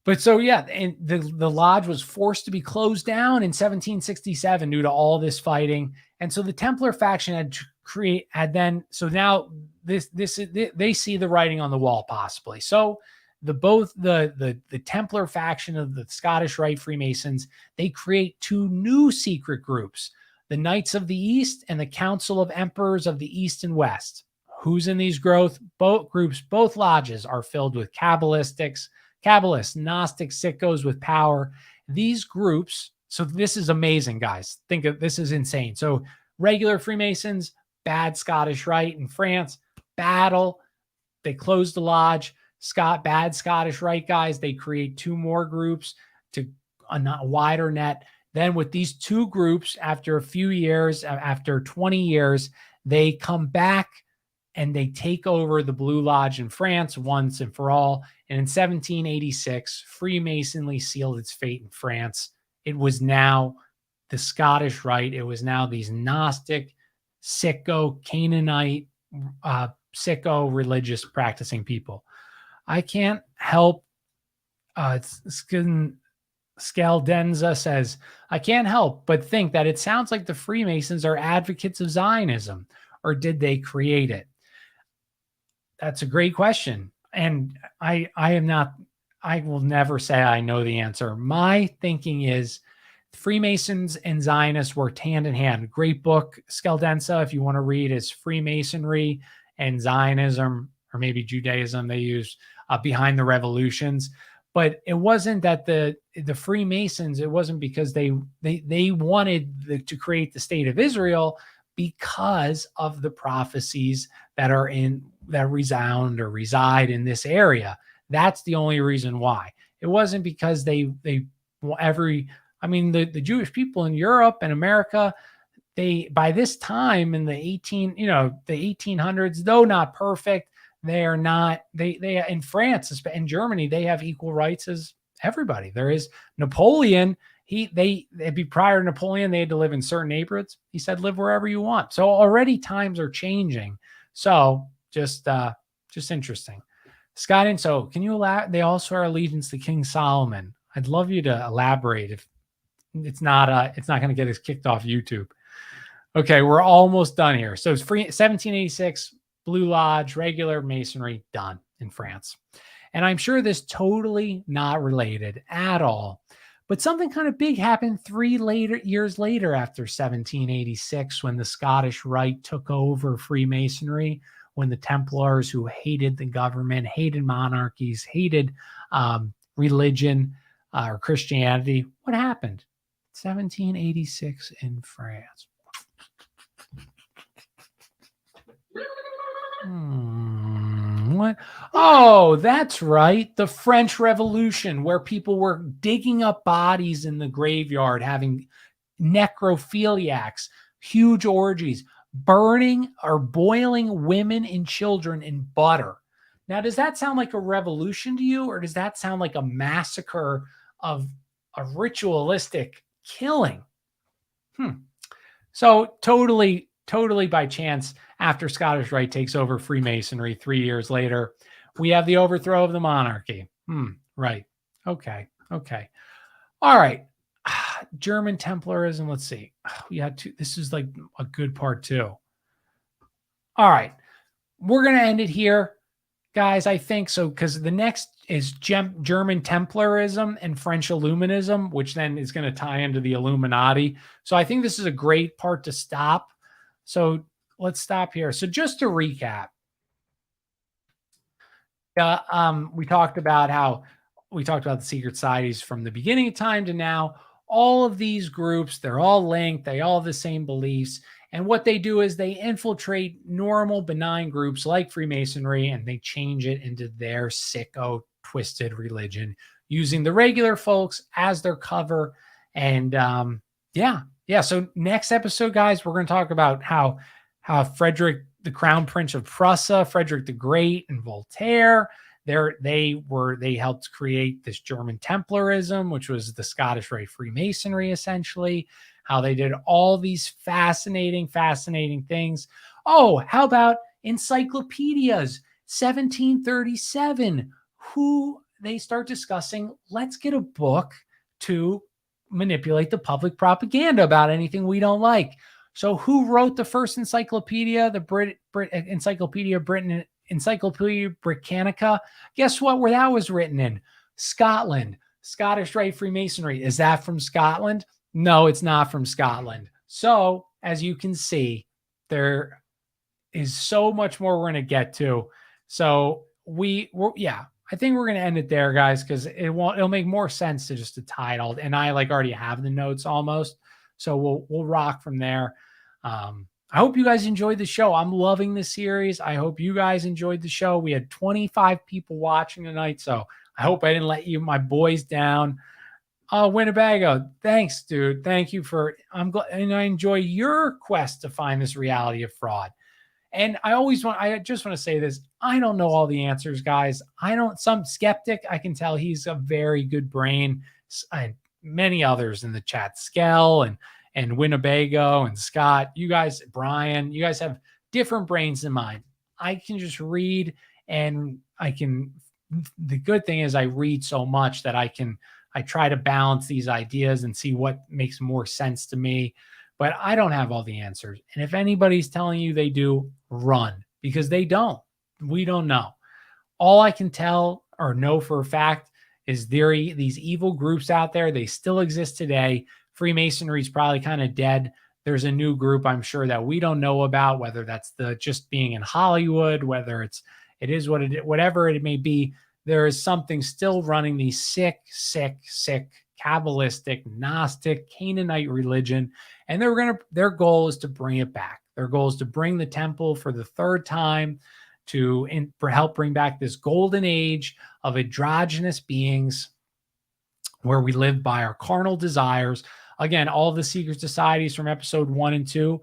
But so yeah, and the lodge was forced to be closed down in 1767 due to all this fighting. And so the Templar faction now they see the writing on the wall possibly. So the Templar faction of the Scottish Rite Freemasons, they create two new secret groups, the Knights of the East and the Council of Emperors of the East and West. Who's in these both groups? Both lodges are filled with Kabbalists, Gnostic sickos with power. These groups, so this is amazing, guys. Think of this is insane. So regular Freemasons, bad Scottish Rite in France, battle. They close the lodge. Bad Scottish Rite guys, they create two more groups to a wider net. Then with these two groups, after a few years, after 20 years, they come back and they take over the Blue Lodge in France once and for all. And in 1786, Freemasonry sealed its fate in France. It was now the Scottish Rite. It was now these Gnostic, sicko, Canaanite, sicko religious practicing people. I can't help. Scaldenza says, I can't help but think that it sounds like the Freemasons are advocates of Zionism, or did they create it? That's a great question. And I will never say I know the answer. My thinking is Freemasons and Zionists worked hand in hand. Great book, Scaldenza, if you want to read, is Freemasonry and Zionism, or maybe Judaism they use, behind the revolutions. But it wasn't that the Freemasons, it wasn't because they wanted to create the state of Israel because of the prophecies that resound or reside in this area. That's the only reason why. It wasn't because the Jewish people in Europe and America, they, by this time in the 1800s, though not perfect, they are not, they in France and Germany, they have equal rights as everybody. There is Napoleon. It'd be prior to Napoleon, they had to live in certain neighborhoods. He said, live wherever you want. So already times are changing. So just interesting. Scott, and so can you they also are allegiance to King Solomon. I'd love you to elaborate if it's not going to get us kicked off YouTube. Okay, we're almost done here. So it's 1786, Blue Lodge, regular masonry, done in France. And I'm sure this totally not related at all. But something kind of big happened 3 years later after 1786, when the Scottish Rite took over Freemasonry, when the Templars, who hated the government, hated monarchies, hated religion or Christianity. What happened? 1786 in France. What? Oh, that's right. The French Revolution, where people were digging up bodies in the graveyard, having necrophiliacs, huge orgies, burning or boiling women and children in butter. Now, does that sound like a revolution to you, or does that sound like a massacre of a ritualistic killing? So totally by chance, after Scottish Rite takes over Freemasonry 3 years later, we have the overthrow of the monarchy. Right. Okay. All right. German Templarism. Let's see. We had two. This is like a good part too. All right. We're going to end it here, guys. I think so, because the next is German Templarism and French Illuminism, which then is going to tie into the Illuminati. So I think this is a great part to stop. So let's stop here. So just to recap, we talked about the secret societies from the beginning of time to now. All of these groups, they're all linked. They all have the same beliefs. And what they do is they infiltrate normal, benign groups like Freemasonry, and they change it into their sicko, twisted religion, using the regular folks as their cover. And so next episode, guys, we're going to talk about how Frederick, the Crown Prince of Prussia, Frederick the Great, and Voltaire, they helped create this German Templarism, which was the Scottish Rite Freemasonry, essentially. How they did all these fascinating things. Oh, how about encyclopedias? 1737, who they start discussing, let's get a book to manipulate the public propaganda about anything we don't like. So who wrote the first encyclopedia, the Encyclopedia Britain, Encyclopedia Britannica? Guess what? Where that was written in? Scotland. Scottish Rite Freemasonry. Is that from Scotland? No, it's not from Scotland. So as you can see, there is so much more we're going to get to. So I think we're going to end it there, guys, because it'll make more sense to tie it all. And I already have the notes almost. So we'll rock from there. I hope you guys enjoyed the show. I'm loving this series. I hope you guys enjoyed the show. We had 25 people watching tonight, so I hope I didn't let my boys down. Winnebago, thanks, dude. Thank you I'm glad, and I enjoy your quest to find this reality of fraud. And I just want to say this. I don't know all the answers, guys. Some skeptic, I can tell he's a very good brain. many others in the chat, Skell and Winnebago and Scott, you guys, Brian, you guys have different brains than mine. I can just read, and the good thing is I read so much that I try to balance these ideas and see what makes more sense to me. But I don't have all the answers. And if anybody's telling you they do, run, because they don't. We don't know. All I can tell or know for a fact is these evil groups out there, they still exist today. Freemasonry is probably kind of dead. There's a new group I'm sure that we don't know about, whether that's the just being in Hollywood, whether it is what it is, whatever it may be. There is something still running these sick, Kabbalistic, Gnostic, Canaanite religion, and their goal is to bring it back. Their goal is to bring the temple for the third time to help bring back this golden age of androgynous beings where we live by our carnal desires. Again, all the secret societies from episode 1 and 2,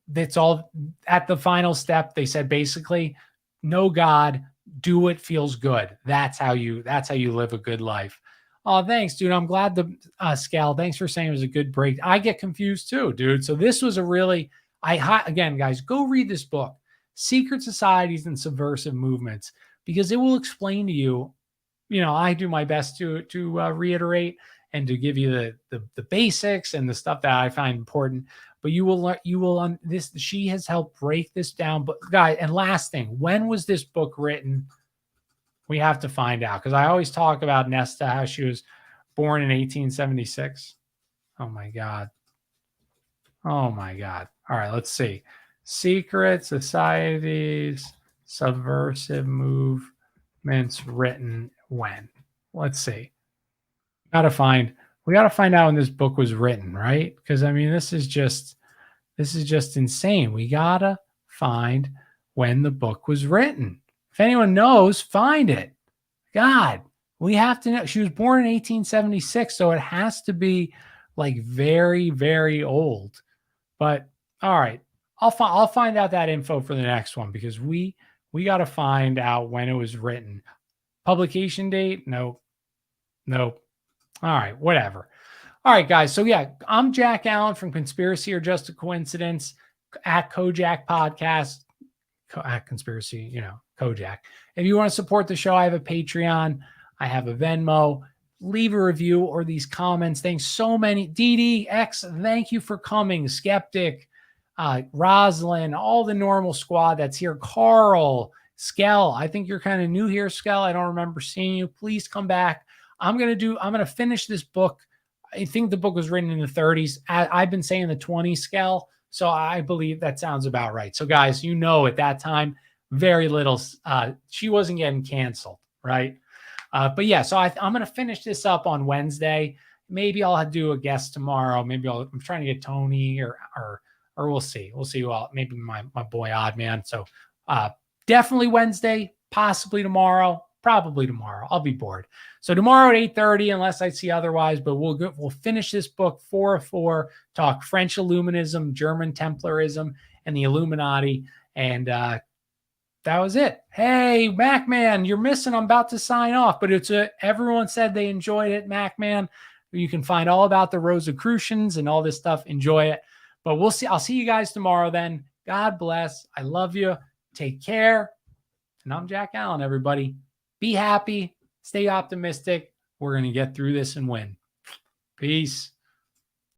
that's all at the final step. They said basically, no God, do what feels good. That's how you live a good life. Oh, thanks, dude. I'm glad Scal, thanks for saying it was a good break. I get confused too, dude. So this was again, guys, go read this book, Secret Societies and Subversive Movements, because it will explain to you, I do my best to reiterate and to give you the basics and the stuff that I find important, but she has helped break this down. But guys, and last thing, when was this book written? We have to find out, because I always talk about Nesta, how she was born in 1876. Oh my God. All right, let's see. Secret Societies, Subversive Movements written when? Let's see. We got to find out when this book was written, right? Because I mean, this is just insane. We got to find when the book was written. If anyone knows, find it. God, we have to know. She was born in 1876, so it has to be like very, very old. But all right, I'll find out that info for the next one, because we got to find out when it was written. Publication date? Nope. All right, whatever. All right, guys. So yeah, I'm Jack Allen from Conspiracy or Just a Coincidence at Kojak Podcast. At Conspiracy, Kojak. If you want to support the show, I have a Patreon. I have a Venmo. Leave a review or these comments. Thanks so many. DDX, thank you for coming. Skeptic, Rosalind, all the normal squad that's here. Carl, Skell, I think you're kind of new here, Skell. I don't remember seeing you. Please come back. I'm going to finish this book. I think the book was written in the 30s. I've been saying the 20s, Skell. So I believe that sounds about right. So guys, at that time, very little, she wasn't getting canceled, right? But yeah, so I'm going to finish this up on Wednesday. Maybe I'll do a guest tomorrow. Maybe I'm trying to get Tony or we'll see. We'll see. Well, maybe my boy Odd Man. So definitely Wednesday, possibly tomorrow, probably tomorrow. I'll be bored. So tomorrow at 8:30, unless I see otherwise, but we'll finish this book 4 of 4, talk French Illuminism, German Templarism, and the Illuminati. And that was it. Hey, MacMan, you're missing. I'm about to sign off, but everyone said they enjoyed it, MacMan. You can find all about the Rosicrucians and all this stuff. Enjoy it. But we'll see. I'll see you guys tomorrow then. God bless. I love you. Take care. And I'm Jack Allen, everybody. Be happy. Stay optimistic. We're going to get through this and win. Peace.